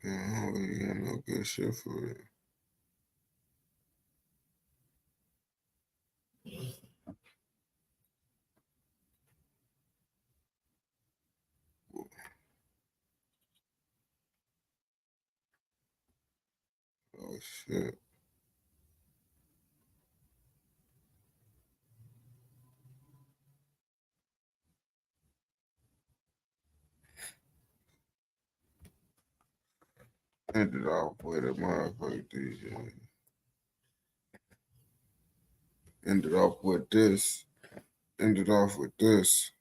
I don't really got no good shit for it. Oh shit. Ended off with a motherfucker DJ. Ended off with this. Ended off with this.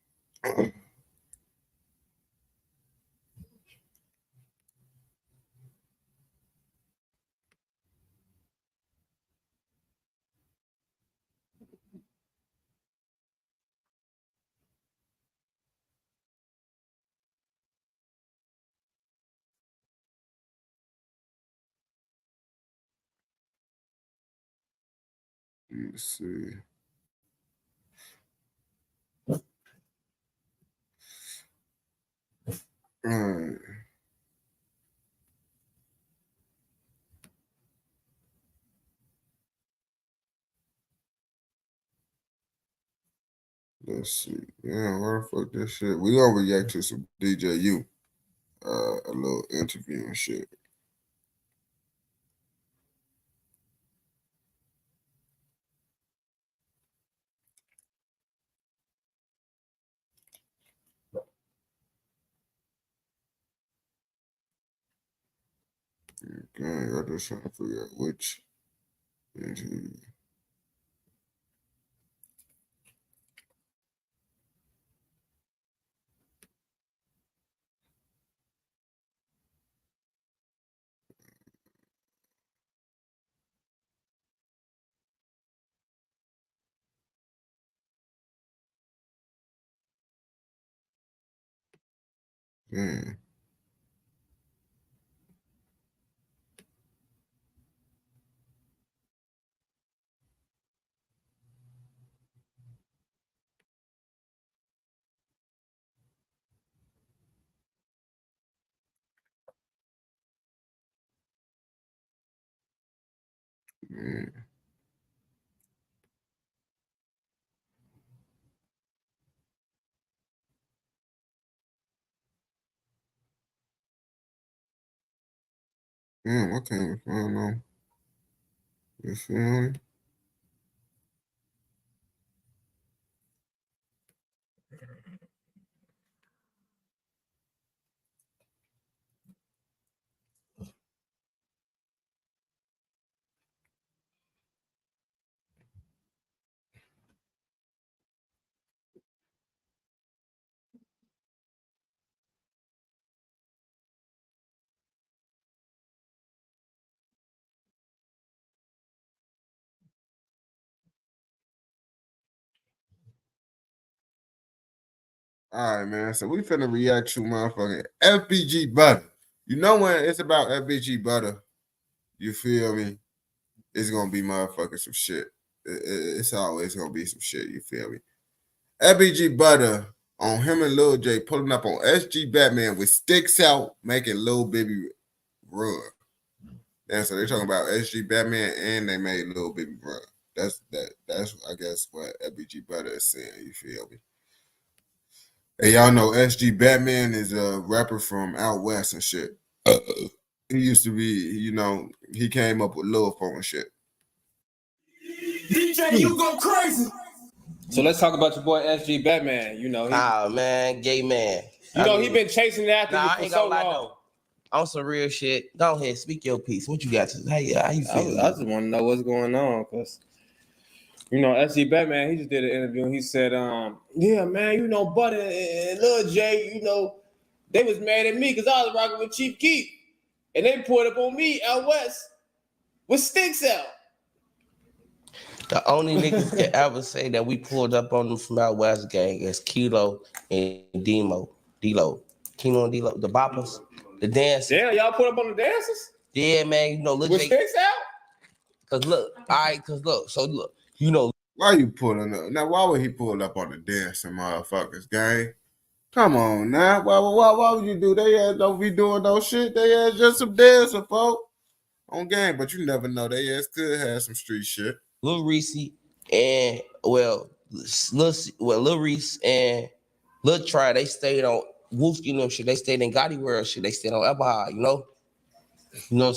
Let me see. All right. Let's see. Yeah, where the fuck this shit? We gonna react to some DJU. A little interview and shit. Okay, I just trying to figure out which interview. Hmm. Hmm. Damn, I can't find no. You feel me? All right, man. So we finna react to motherfucking FBG Butta. You know when it's about FBG Butta, you feel me? It's gonna be motherfucking some shit. It's always gonna be some shit, you feel me? FBG Butta on him and Lil J pulling up on SG Batman with sticks out, making Lil Baby run. And so they're talking about SG Batman and they made Lil Baby run. That's I guess what FBG Butta is saying, you feel me? Hey, y'all know SG Batman is a rapper from out west and shit. He used to be, he came up with Lil Phone and shit. DJ, you go crazy. So let's talk about your boy SG Batman. You know, man, gay man. He been chasing after you for so long. On some real shit. Go ahead, speak your piece. What you got to? How you feel? I just want to know what's going on, cause SG Batman, he just did an interview and he said, yeah, man, Butta and Lil J, they was mad at me because I was rocking with Chief Keef, and they pulled up on me out west with sticks out. The only niggas can ever say that we pulled up on them from out west gang is Kilo and D-Lo. Kilo and D-Lo, the boppers, the dancers. Yeah, y'all put up on the dancers? Yeah, man, Lil with J. Sticks out? Why you pulling up? Now, why would he pull up on the dancing motherfuckers, gang? Come on now. Why would you do? They ass don't be doing no shit. They ass just some dancing, folk. On game, but you never know. They ass could have some street shit. Lil Reese and Lil Reese and Lil Try, they stayed on Wolfski shit. They stayed in Gotti World shit. They stayed on Eberhard,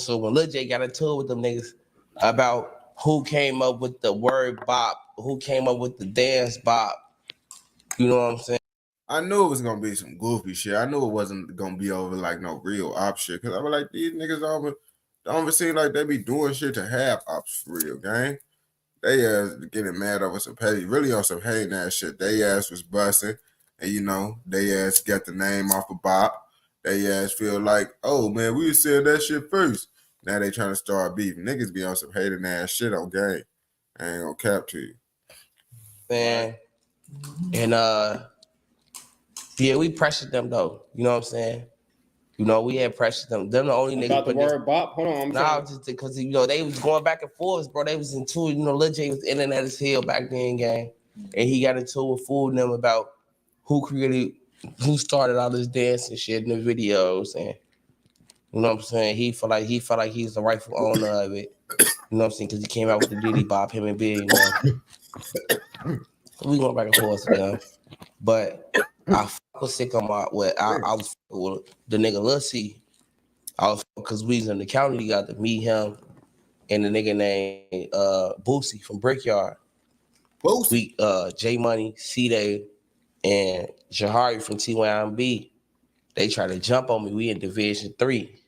So when Lil J got into it with them niggas about who came up with the word bop, who came up with the dance bop, you know what I'm saying? I knew it was gonna be some goofy shit. I knew it wasn't gonna be over like no real op shit. Cause I was like, these niggas don't seem like they be doing shit to have ops for real, gang. They getting mad over some petty, really on some hating ass shit. They ass was busting, and they ass got the name off of Bop. They ass feel like, oh man, we said that shit first. Now they trying to start beefing. Niggas be on some hating ass shit on game. I ain't gonna cap to you. Man. And yeah, we pressured them though. You know what I'm saying? We had pressured them. They're the only niggas. About the word bop? Hold on. Just because they was going back and forth, bro. They was into it. Lil J was internet as hell back then, gang. And he got into it with fooling them about who started all this dance and shit in the videos, and you know what I'm saying? He felt like he's the rightful owner of it. You know what I'm saying? Because he came out with the Diddy Bop, him and Big. We going back and forth again. But I fuck with sick on my I was with the nigga Lil C. I was because we was in the county together, me, him, and the nigga named Boosie from Brickyard. Boosie. We J Money, C-Day, and Jahari from TYMB. They tried to jump on me. We in Division 3.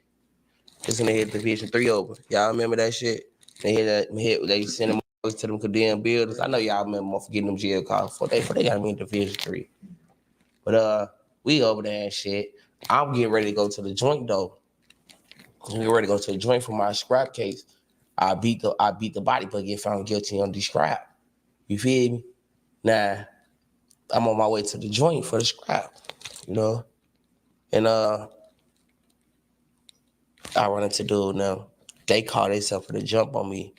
This when they hit Division 3 over. Y'all remember that shit? They they sent them to them condemned buildings. I know y'all remember getting them jail calls before they got me in Division 3. But we over there and shit. I'm getting ready to go to the joint though. I'm getting ready to go to the joint for my scrap case. I beat the body, but get found guilty on the scrap. You feel me? Nah, I'm on my way to the joint for the scrap, you know? And I run into dude now. They call themselves for the jump on me.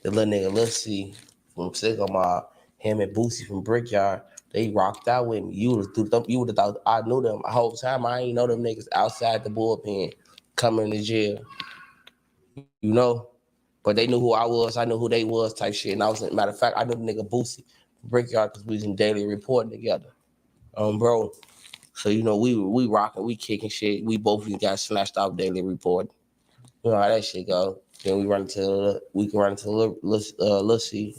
The little nigga Lil C from Sicko Mob, him and Boosie from Brickyard, they rocked out with me. You would have thought I knew them. The whole time I ain't know them niggas outside the bullpen coming to jail. You know? But they knew who I was. I knew who they was type shit. And matter of fact, I knew the nigga Boosie from Brickyard because we was in daily reporting together. Bro. So, you know, we rocking, we kicking shit. We both got snatched off daily reporting. You know how that shit go. Then we can run into Lil C.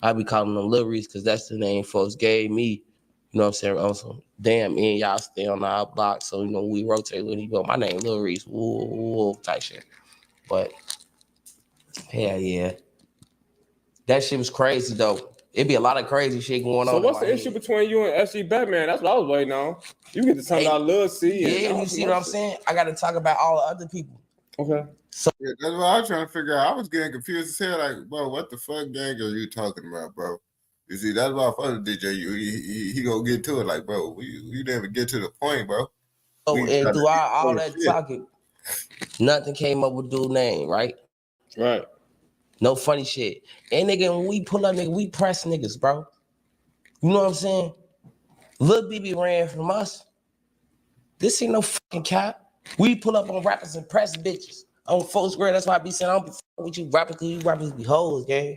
I be calling them Lil Reese because that's the name folks gave me. You know what I'm saying? Also, damn, me and y'all stay on our block. So, you know, we rotate when he go, my name Lil Reese. Woo, type shit. But, hell yeah. That shit was crazy, though. It be a lot of crazy shit going on. So what's the issue between you and SG Batman? That's what I was waiting on. You get to talk about Lil C. Yeah, you see what I'm saying? I got to talk about all the other people. Okay. So yeah, that's what I was trying to figure out. I was getting confused as hell. Like, bro, what the fuck gang are you talking about, bro? You see, that's why I fuck with DJ. He gonna get to it. Like, bro, we never get to the point, bro. Oh, and through all that talking, nothing came up with dude's name, right? Right. No funny shit. And nigga, when we pull up, nigga, we press niggas, bro. You know what I'm saying? Lil BB ran from us. This ain't no fucking cap. We pull up on rappers and press bitches. On folks' grade, that's why I be saying I don't be fucking with you rappers, because you rappers be hoes, gang.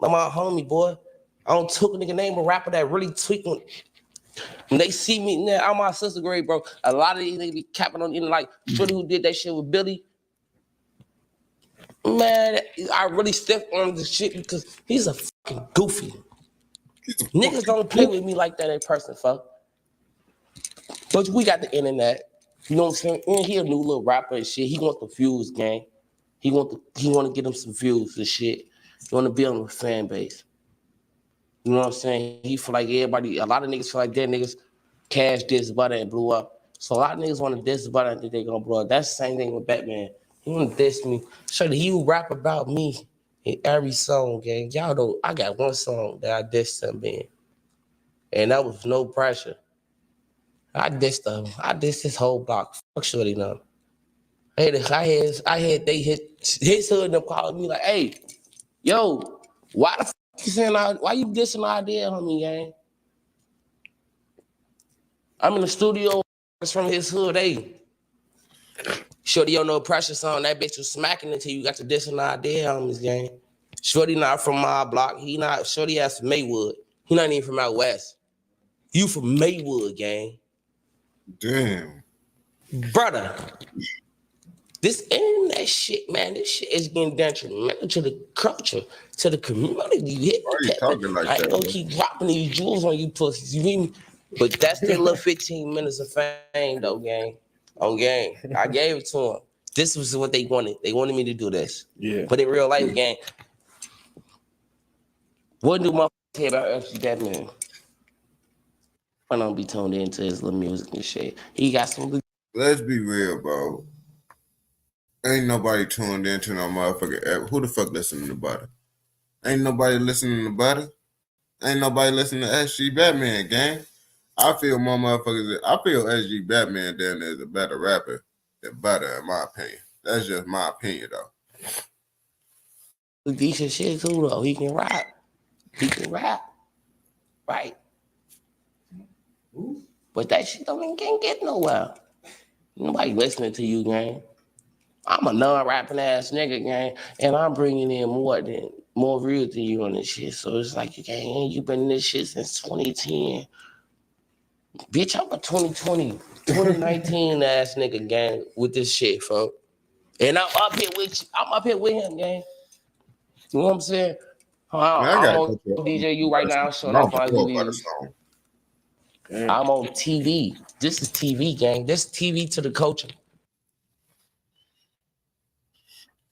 I'm my homie, boy. I don't took a nigga name a rapper that really tweaking. When they see me now, I'm my sister grade, bro. A lot of these niggas be capping on, you know, like Shorty who did that shit with Billy. Man, I really stepped on the shit because he's a fucking goofy. Niggas don't play with me like that in person, fuck. But we got the internet. You know what I'm saying? And he a new little rapper and shit. He want the views, gang. He want to get him some views and shit. He want to build him a fan base. You know what I'm saying? He feel like everybody, a lot of niggas feel like their niggas cash this Butta and blew up. So a lot of niggas want to diss Butta and think they gonna blow up. That's the same thing with Batman. He want to diss me. So he will rap about me in every song, gang. Y'all know I got one song that I dissed him in. And that was no pressure. I dissed him. I dissed his whole block. Fuck Shorty now. I had they hit his hood and them calling me like, hey, yo, why the fuck you saying why you dissing our idea, homie, gang? I'm in the studio from his hood, hey. Shorty, yo, no pressure song. That bitch was smacking until you got to dissing our idea, homies, gang. Shorty not from my block. Shorty ass from Maywood. He not even from out west. You from Maywood, gang. Damn. Brother. This internet shit, man, this shit is getting detrimental to the culture, to the community. You hit Why are you talking like I ain't that, gonna bro? keep dropping these jewels on you pussies, you hear me? But that's their little 15 minutes of fame, though, gang. On gang. I gave it to them. This was what they wanted. They wanted me to do this. Yeah. But in real life, gang, what do motherfuckers care about FG Batman? I don't be tuned into his little music and shit. He got some. Let's be real, bro. Ain't nobody tuned into no motherfucker ever. Who the fuck listening to Butta? Ain't nobody listening to Butta. Ain't nobody listening to SG Batman, gang. I feel more motherfuckers. I feel SG Batman than is a better rapper than Butta, in my opinion. That's just my opinion, though. Decent shit too, though. He can rap. He can rap. Right. But that shit can't get nowhere. Nobody listening to you, gang. I'm a non-rapping ass nigga, gang, and I'm bringing in more than more real than you on this shit. So it's like you been in this shit since 2010. Bitch, I'm a 2019 ass nigga, gang, with this shit, folks. And I'm up here with you. I'm up here with him, gang. You know what I'm saying? Man, I I'm got on DJU right now, showing off my reviews. I'm on TV. This is TV, gang. This is TV to the culture.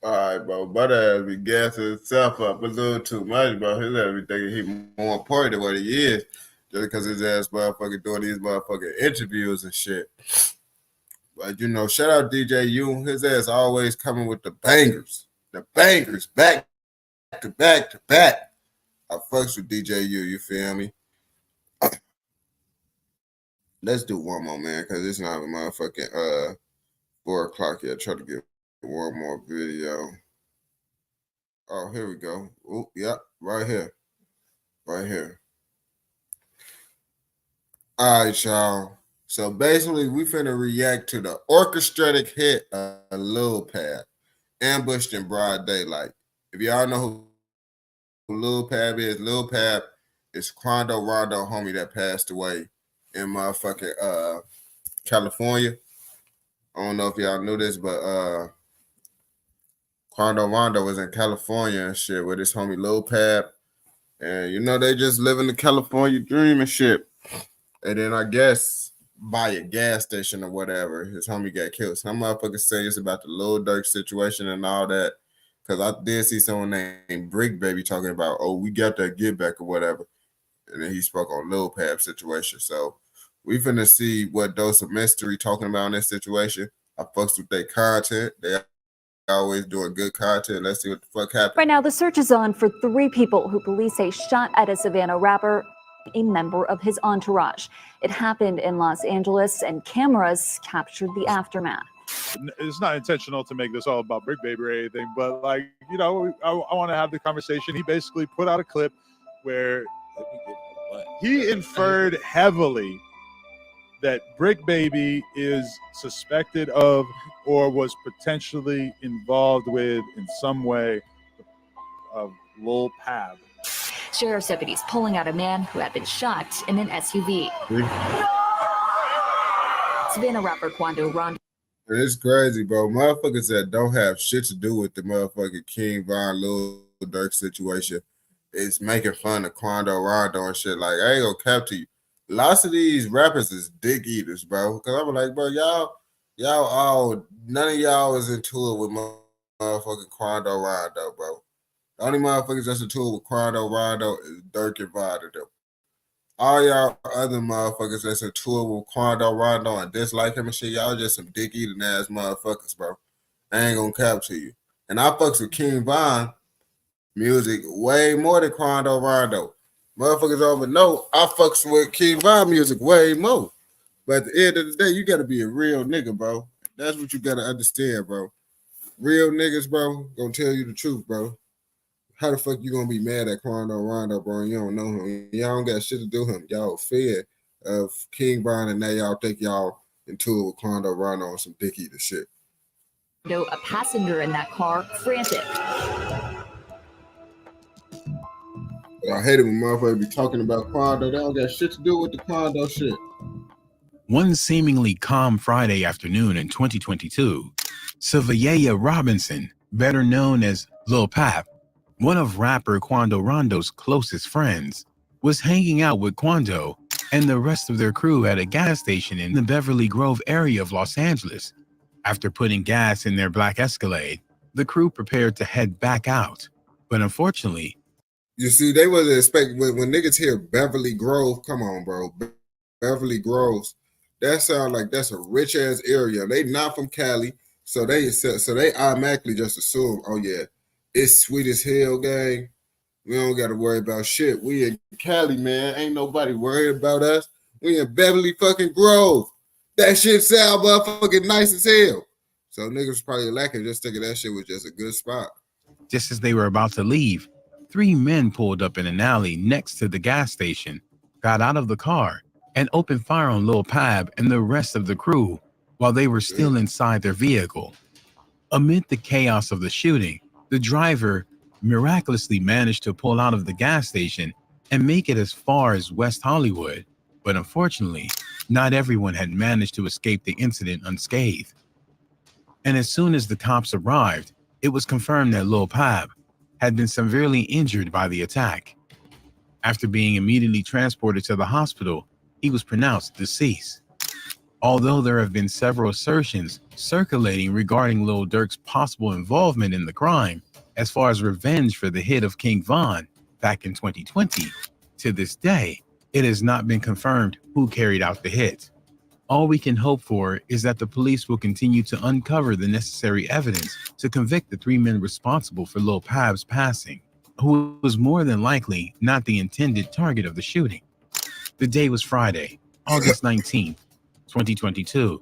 All right, bro. Butta ass be gassing himself up a little too much, bro. His ass be thinking he more important than what he is, just because his ass motherfucking doing these motherfucking interviews and shit. But you know, shout out DJ U. His ass always coming with the bangers, back to back to back. I fucks with DJ U. You feel me? Let's do one more, man, because it's not a motherfucking 4 o'clock yet. Try to get one more video. Oh, here we go. Oh, yep, right here. Right here. All right, y'all. So basically, we finna react to the orchestrated hit of Lil PAB, ambushed in broad daylight. If y'all know who Lil PAB is Quando Rondo homie that passed away in motherfucking California. I don't know if y'all knew this, but Quando Rondo was in California and shit with his homie Lil PAB. And you know, they just living the California dream and shit. And then I guess by a gas station or whatever, his homie got killed. Some motherfuckers say it's about the Lil Durk situation and all that. Because I did see someone named Brick Baby talking about, oh, we got that get back or whatever. And then he spoke on Lil PAB situation. So we finna see what Dose of Mystery talking about in this situation. I fucks with their content. They always doing good content. Let's see what the fuck happened. Right now, the search is on for 3 people who police say shot at a Savannah rapper, a member of his entourage. It happened in Los Angeles, and cameras captured the aftermath. It's not intentional to make this all about Brick Baby or anything, but like, you know, I want to have the conversation. He basically put out a clip where he inferred heavily that Brick Baby is suspected of or was potentially involved with in some way of Lil PAB. Sheriff's deputies pulling out a man who had been shot in an SUV. Savannah rapper Quando Rondo. It's crazy, bro. Motherfuckers that don't have shit to do with the motherfucking King Von Lil Durk situation is making fun of Quando Rondo and shit. Like, I ain't gonna cap to you. Lots of these rappers is dick eaters, bro. Cause I'm like, bro, y'all all, none of y'all is into it with motherfucking Quando Rondo, bro. The only motherfuckers that's into it with Quando Rondo is Durk and Vada, though. All y'all other motherfuckers that's into it with Quando Rondo and dislike him and shit, y'all just some dick eating ass motherfuckers, bro. I ain't gonna cap to you. And I fucks with King Von music way more than Quando Rondo. Motherfuckers over know I fucks with King Von music way more. But at the end of the day, you gotta be a real nigga, bro. That's what you gotta understand, bro. Real niggas, bro, gonna tell you the truth, bro. How the fuck you gonna be mad at Quando Rondo, bro, and you don't know him? Y'all don't got shit to do with him. Y'all fed of King Von, and now y'all think y'all into it with Quando Rondo on some dick eater shit. A passenger in that car frantic. I hate it when motherfuckers be talking about Quando. They don't got shit to do with the Quando shit. One seemingly calm Friday afternoon in 2022, Savannah Robinson, better known as Lil PAB, one of rapper Quando Rondo's closest friends, was hanging out with Quando and the rest of their crew at a gas station in the Beverly Grove area of Los Angeles. After putting gas in their black Escalade, the crew prepared to head back out. But unfortunately, you see, they wasn't expecting when niggas hear Beverly Grove. Come on, bro. Beverly Groves. That sounds like that's a rich ass area. They not from Cali, so they automatically just assume, oh yeah, it's sweet as hell, gang. We don't got to worry about shit. We in Cali, man. Ain't nobody worried about us. We in Beverly fucking Grove. That shit sound motherfucking nice as hell. So niggas probably lacking just thinking that shit was just a good spot. just as they were about to leave, 3 men pulled up in an alley next to the gas station, got out of the car, and opened fire on Lil PAB and the rest of the crew while they were still inside their vehicle. Amid the chaos of the shooting, the driver, miraculously managed to pull out of the gas station and make it as far as West Hollywood, but unfortunately, not everyone had managed to escape the incident unscathed. And as soon as the cops arrived, it was confirmed that Lil PAB had been severely injured by the attack. After being immediately transported to the hospital, he was pronounced deceased. Although there have been several assertions circulating regarding Lil Durk's possible involvement in the crime, as far as revenge for the hit of King Von back in 2020, to this day, it has not been confirmed who carried out the hit. All we can hope for is that the police will continue to uncover the necessary evidence to convict the 3 men responsible for Lil PAB's passing, who was more than likely not the intended target of the shooting. The day was Friday, August 19th, 2022,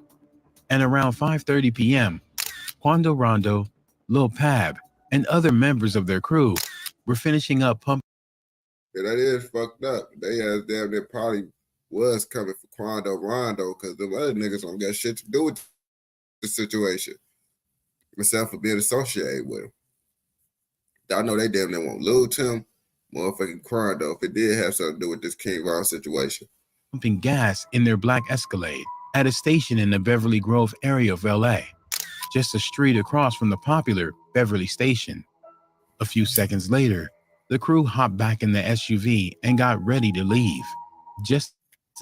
and around 5:30 p.m., Quando Rondo, Lil PAB, and other members of their crew were finishing up pumping. Yeah, that is fucked up. They ass damn near probably was coming for Quando Rondo because the other niggas don't got shit to do with the situation. Myself for being associated with him. I know they damn near won't lose him, motherfucking Quando, if it did have something to do with this King Von situation. Pumping gas in their black Escalade at a station in the Beverly Grove area of LA, just a street across from the popular Beverly Station. A few seconds later, the crew hopped back in the SUV and got ready to leave. Just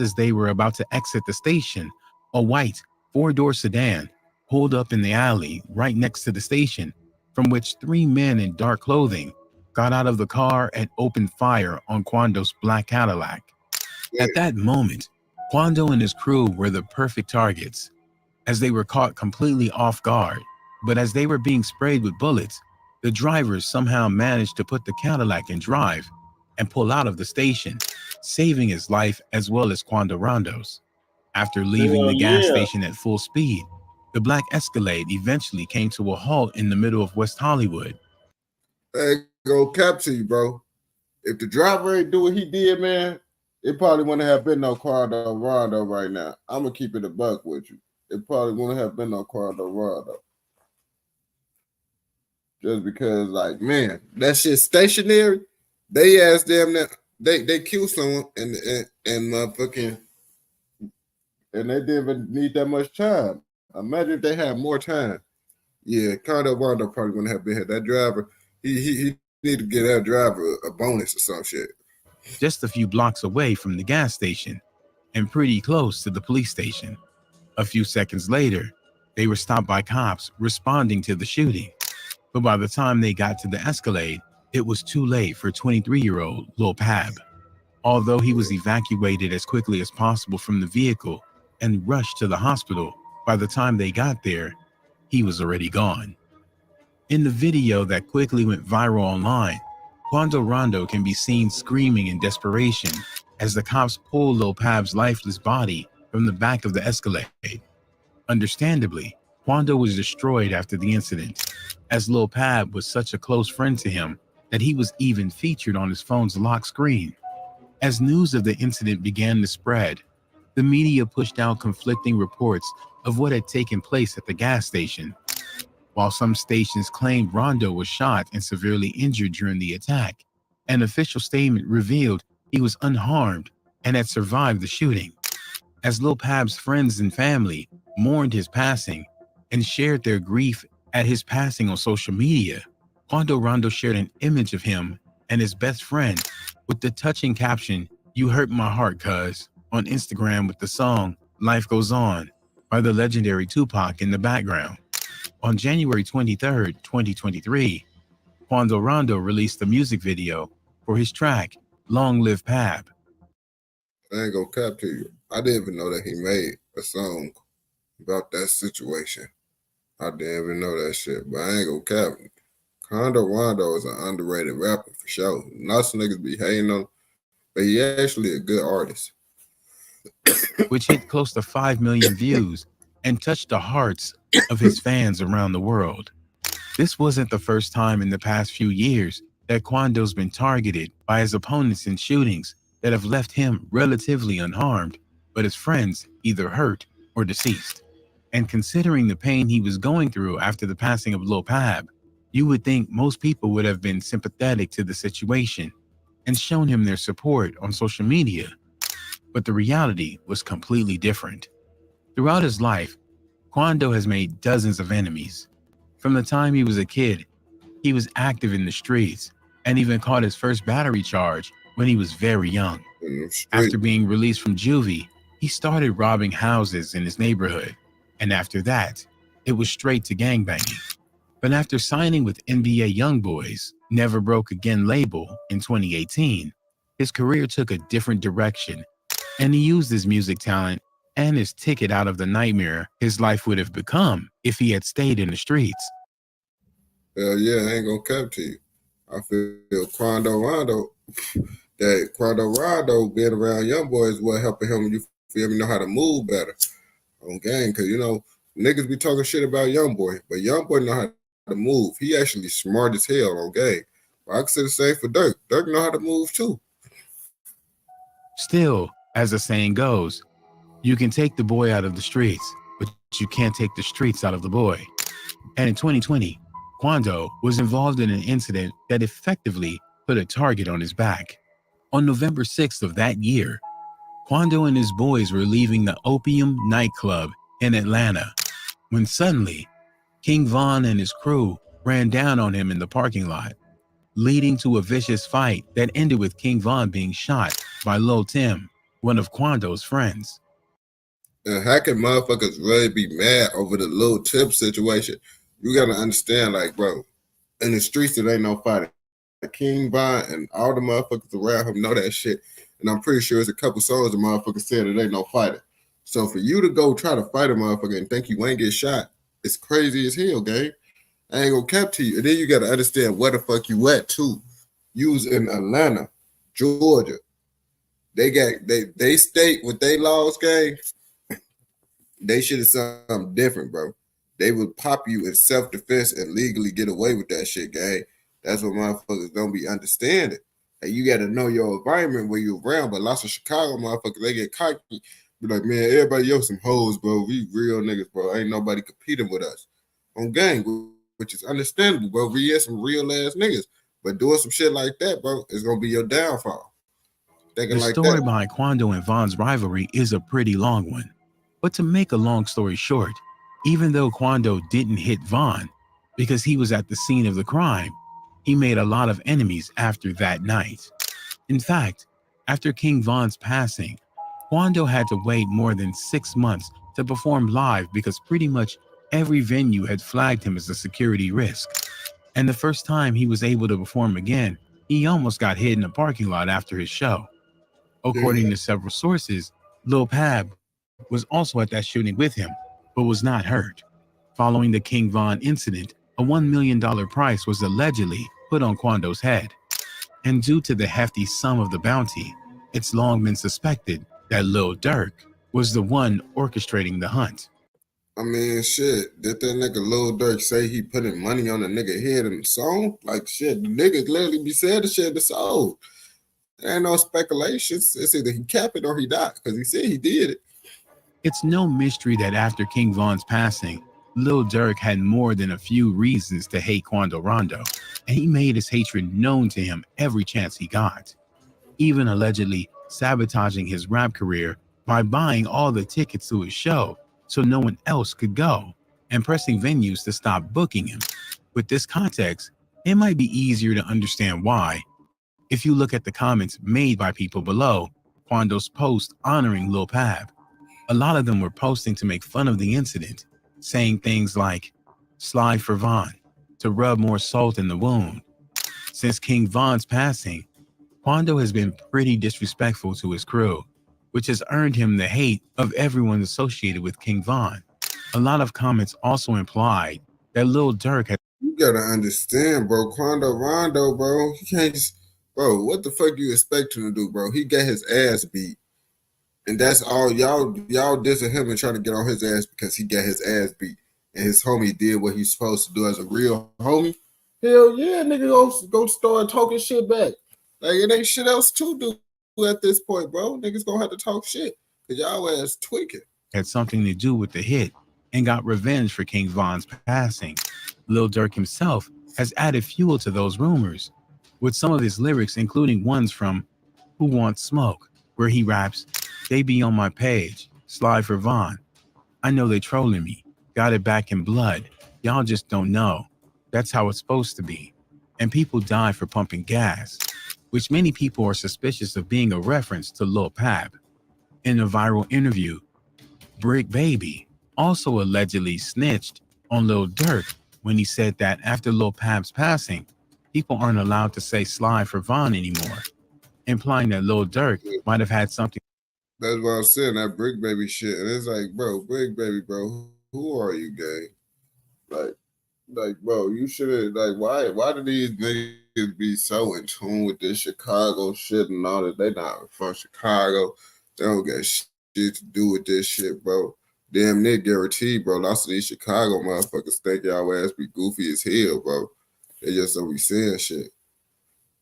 as they were about to exit the station, a white 4-door sedan pulled up in the alley right next to the station, from which 3 men in dark clothing got out of the car and opened fire on Quando's black Cadillac. At that moment, Quando and his crew were the perfect targets, as they were caught completely off guard. But as they were being sprayed with bullets, the drivers somehow managed to put the Cadillac in drive and pull out of the station, saving his life as well as Quando Rondo's. After leaving the gas station at full speed, the black Escalade eventually came to a halt in the middle of West Hollywood. Hey, go capture you, bro. If the driver ain't do what he did, man, it probably wouldn't have been no Quando Rondo right now. I'm gonna keep it a buck with you. It probably wouldn't have been no Quando Rondo. Just because, like, man, that shit stationary. They asked them that they kill someone and motherfucking, and they didn't even need that much time. Imagine if they had more time. Yeah, Quando Rondo probably wouldn't have been here. That driver, he need to get that driver a bonus or some shit. Just a few blocks away from the gas station and pretty close to the police station. A few seconds later, they were stopped by cops responding to the shooting. But by the time they got to the Escalade, it was too late for 23-year-old Lil PAB. Although he was evacuated as quickly as possible from the vehicle and rushed to the hospital, by the time they got there, he was already gone. In the video that quickly went viral online, Quando Rondo can be seen screaming in desperation as the cops pull Lil PAB's lifeless body from the back of the Escalade. Understandably, Quando was destroyed after the incident, as Lil PAB was such a close friend to him that he was even featured on his phone's lock screen. As news of the incident began to spread, the media pushed out conflicting reports of what had taken place at the gas station. While some stations claimed Rondo was shot and severely injured during the attack, an official statement revealed he was unharmed and had survived the shooting. As Lil PAB's friends and family mourned his passing and shared their grief at his passing on social media, Quando Rondo shared an image of him and his best friend with the touching caption, "You hurt my heart, cuz," on Instagram with the song "Life Goes On" by the legendary Tupac in the background. On January 23rd, 2023, Quando Rondo released a music video for his track, Long Live PAB. I ain't gonna cap to you. I didn't even know that he made a song about that situation. I didn't even know that shit, but I ain't gonna cap. Quando Rondo is an underrated rapper for sure. Lots of niggas be hating on him, but he actually a good artist. Which hit close to 5 million views and touched the hearts of his fans around the world. This wasn't the first time in the past few years that Quando's been targeted by his opponents in shootings that have left him relatively unharmed, but his friends either hurt or deceased. And considering the pain he was going through after the passing of Lil PAB, You would think most people would have been sympathetic to the situation and shown him their support on social media, but the reality was completely different. Throughout his life, Quando has made dozens of enemies. From the time he was a kid, he was active in the streets and even caught his first battery charge when he was very young. After being released from juvie, he started robbing houses in his neighborhood, and after that, it was straight to gangbanging. But after signing with NBA YoungBoy's Never Broke Again label in 2018, his career took a different direction, and he used his music talent and his ticket out of the nightmare his life would have become if he had stayed in the streets. Hell yeah, I ain't gonna cap to you. I feel Quando Rondo, that Quando Rondo being around young boys is what helping him, you feel me, know how to move better on game. Cause you know, niggas be talking shit about young boy, but young boy know how to move. He actually smart as hell on game. But I can say the same for Dirk. Dirk know how to move too. Still, as the saying goes, you can take the boy out of the streets, but you can't take the streets out of the boy. And in 2020, Quando was involved in an incident that effectively put a target on his back. On November 6th of that year, Quando and his boys were leaving the Opium nightclub in Atlanta when suddenly King Von and his crew ran down on him in the parking lot, leading to a vicious fight that ended with King Von being shot by Lil Tim, one of Quando's friends. And how can motherfuckers really be mad over the Lil Tip situation? You gotta understand, like, bro, in the streets there ain't no fighting. King Von and all the motherfuckers around him know that shit. And I'm pretty sure there's a couple songs the motherfuckers said it ain't no fighting. So for you to go try to fight a motherfucker and think you ain't get shot, it's crazy as hell, gang. I ain't gonna cap to you. And then you gotta understand where the fuck you at too. You was in Atlanta, Georgia. They state with they laws, gang. They should have something different, bro. They would pop you in self-defense and legally get away with that shit, gang. That's what motherfuckers don't be understanding. And you got to know your environment where you're around. But lots of Chicago motherfuckers, they get cocky. Be like, man, everybody else some hoes, bro. We real niggas, bro. Ain't nobody competing with us on gang, which is understandable, bro. We had some real ass niggas. But doing some shit like that, bro, is going to be your downfall. Thinking The like story that. behind Quando and Von's rivalry is a pretty long one. But to make a long story short, even though Quando didn't hit Von because he was at the scene of the crime, he made a lot of enemies after that night. In fact, after King Von's passing, Quando had to wait more than 6 months to perform live because pretty much every venue had flagged him as a security risk. And the first time he was able to perform again, he almost got hit in a parking lot after his show. According to several sources, Lil PAB was also at that shooting with him, but was not hurt. Following the King Von incident, a $1 million price was allegedly put on Quando's head. And due to the hefty sum of the bounty, it's long been suspected that Lil Durk was the one orchestrating the hunt. I mean, shit, did that nigga Lil Durk say he putting money on a nigga head in the song? Like, shit, the niggas literally be saying the shit in the song. There ain't no speculations. It's either he capped it or he died, because he said he did it. It's no mystery that after King Von's passing, Lil Durk had more than a few reasons to hate Quando Rondo, and he made his hatred known to him every chance he got, even allegedly sabotaging his rap career by buying all the tickets to his show so no one else could go, and pressing venues to stop booking him. With this context, it might be easier to understand why if you look at the comments made by people below Quando's post honoring Lil PAB. A lot of them were posting to make fun of the incident, saying things like, slide for Von, to rub more salt in the wound. Since King Von's passing, Quando has been pretty disrespectful to his crew, which has earned him the hate of everyone associated with King Von. A lot of comments also implied that Lil Durk had... You gotta understand, bro. Quando Rondo, bro, he can't just... Bro, what the fuck you expect him to do, bro? He got his ass beat. And that's all y'all dissing him and trying to get on his ass because he got his ass beat. And his homie did what he's supposed to do as a real homie. Hell yeah, nigga, go start talking shit back. Like, it ain't shit else to do at this point, bro. Niggas gonna have to talk shit because y'all ass tweaking. Had something to do with the hit and got revenge for King Von's passing. Lil Durk himself has added fuel to those rumors, with some of his lyrics including ones from Who Wants Smoke, where he raps, "They be on my page, slide for Vaughn. I know they trolling me, got it back in blood. Y'all just don't know. That's how it's supposed to be." And people die for pumping gas, which many people are suspicious of being a reference to Lil PAB. In a viral interview, Brick Baby also allegedly snitched on Lil Durk when he said that after Lil PAB's passing, people aren't allowed to say slide for Vaughn anymore, implying that Lil Durk might have had something. That's what I'm saying, that Brick Baby shit. And it's like, bro, Brick Baby, bro, who are you, gang? Like, bro, you should have, like, why do these niggas be so in tune with this Chicago shit and all that? They not from Chicago. They don't get shit to do with this shit, bro. Damn near guaranteed, bro. Lots of these Chicago motherfuckers think y'all ass be goofy as hell, bro. They just don't be saying shit.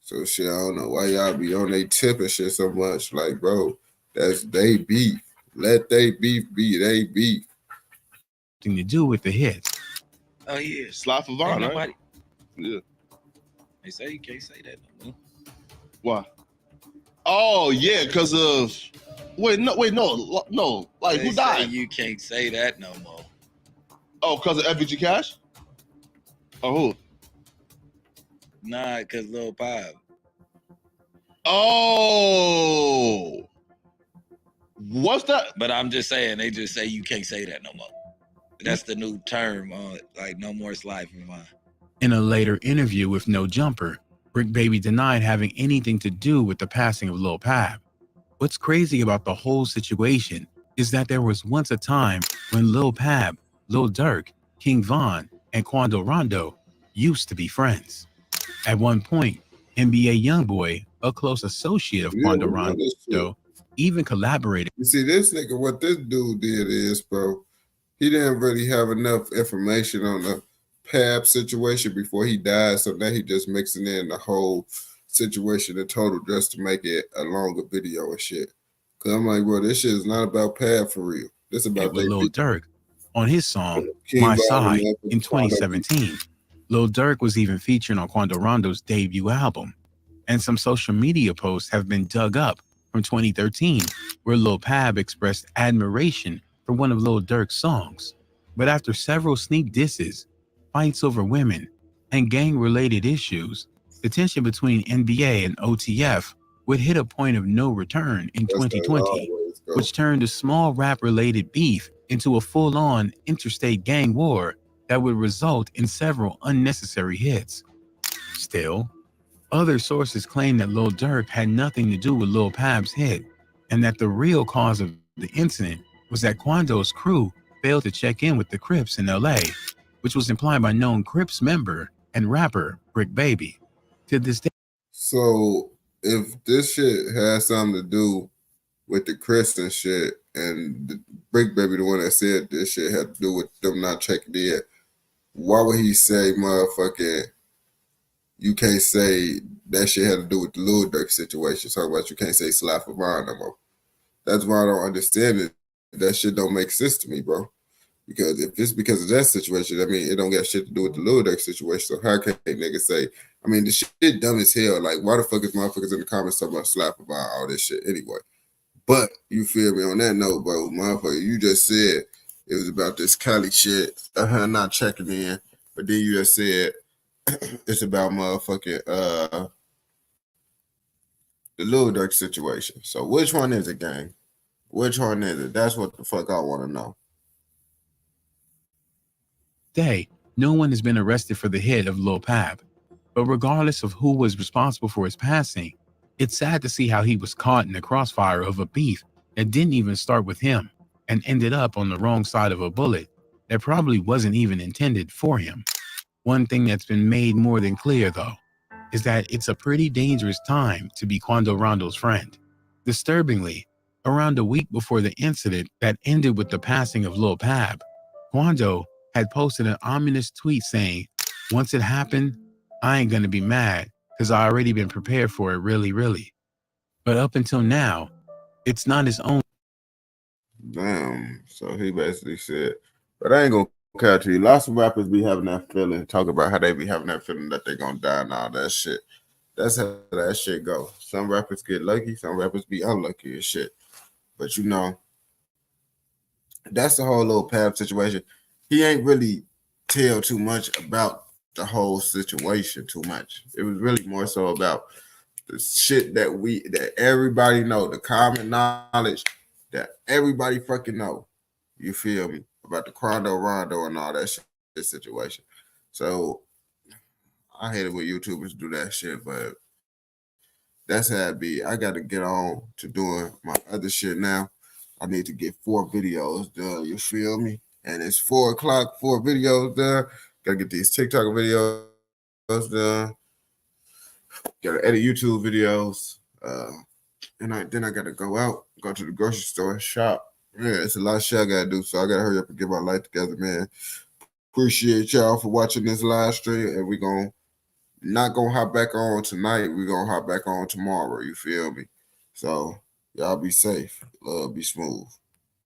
So shit, I don't know why y'all be on they tip and shit so much. Like, bro, that's they beef. Let they beef be they beef. To do with the hits. Oh yeah, Slide for Vaughn, ain't right? nobody. Yeah. They say you can't say that no more. Why? Oh yeah, because of no. Like They who say died? you can't say that no more. Oh, because of FBG Cash? Oh, who? Nah, cause Lil PAB. Oh, what's that? But I'm just saying, they just say you can't say that no more. That's the new term on like no more slide for mine. In a later interview with No Jumper, Brick Baby denied having anything to do with the passing of Lil PAB. What's crazy about the whole situation is that there was once a time when Lil PAB, Lil Durk, King Von, and Quando Rondo used to be friends. At one point, NBA Youngboy, a close associate of Quando Rondo, even collaborated. You see, this nigga, what this dude did is, bro, he didn't really have enough information on the PAB situation before he died, so now he just mixing in the whole situation in total just to make it a longer video and shit. Cause I'm like, bro, this shit is not about PAB for real. This about with Lil Durk on his song King My Von Side and in 2017. Lil Durk was even featured on Quando Rondo's debut album, and some social media posts have been dug up from 2013 where Lil PAB expressed admiration for one of Lil Durk's songs. But after several sneak disses, fights over women, and gang-related issues, the tension between NBA and OTF would hit a point of no return in 2020, which turned a small rap-related beef into a full-on interstate gang war that would result in several unnecessary hits. Still, other sources claim that Lil Durk had nothing to do with Lil PAB's hit, and that the real cause of the incident was that Quando's crew failed to check in with the Crips in LA, which was implied by known Crips member and rapper Brick Baby. To this day. So if this shit has something to do with the Chris and shit, and the Brick Baby, the one that said this shit had to do with them not checking in, why would he say, motherfucking, you can't say that shit had to do with the Lil Durk situation? Talk about you can't say slap for Vaughn no more. That's why I don't understand it. That shit don't make sense to me, bro. Because if it's because of that situation, I mean, it don't got shit to do with the Lil Durk situation. So how can niggas say, I mean, the shit dumb as hell. Like, why the fuck is motherfuckers in the comments talking about slap about all this shit anyway? But you feel me on that note, bro, motherfucker, you just said it was about this Cali shit, not checking in. But then you just said it's about motherfucking the Lil Durk situation. So which one is it, gang? Which one is it? That's what the fuck I want to know. Day, no one has been arrested for the hit of Lil PAB. But regardless of who was responsible for his passing, it's sad to see how he was caught in the crossfire of a beef that didn't even start with him and ended up on the wrong side of a bullet that probably wasn't even intended for him. One thing that's been made more than clear, though, is that it's a pretty dangerous time to be Quando Rondo's friend. Disturbingly, around a week before the incident that ended with the passing of Lil PAB, Quando had posted an ominous tweet saying, "Once it happened, I ain't gonna be mad because I already been prepared for it really. But up until now, it's not his own." Damn. So he basically said, but I ain't gonna care to you. Lots of rappers be having that feeling, talk about how they be having that feeling that they're gonna die and all that shit. That's how that shit go. Some rappers get lucky, some rappers be unlucky and shit. But you know, that's the whole Lil PAB situation. He ain't really tell too much about the whole situation too much. It was really more so about the shit that everybody know, the common knowledge that everybody fucking know. You feel me? About the Rondo and all that shit situation. So I hate it when YouTubers do that shit, but that's how it be. I gotta get on to doing my other shit now. I need to get 4 videos done. You feel me? And it's 4 o'clock, 4 videos done. Gotta get these TikTok videos done. Gotta edit YouTube videos. And then I gotta go to the grocery store, shop. Yeah, it's a lot of shit I gotta do, so I gotta hurry up and get my life together, man. Appreciate y'all for watching this live stream, and we not gonna hop back on tonight. We're gonna hop back on tomorrow. You feel me? So y'all be safe. Love, be smooth.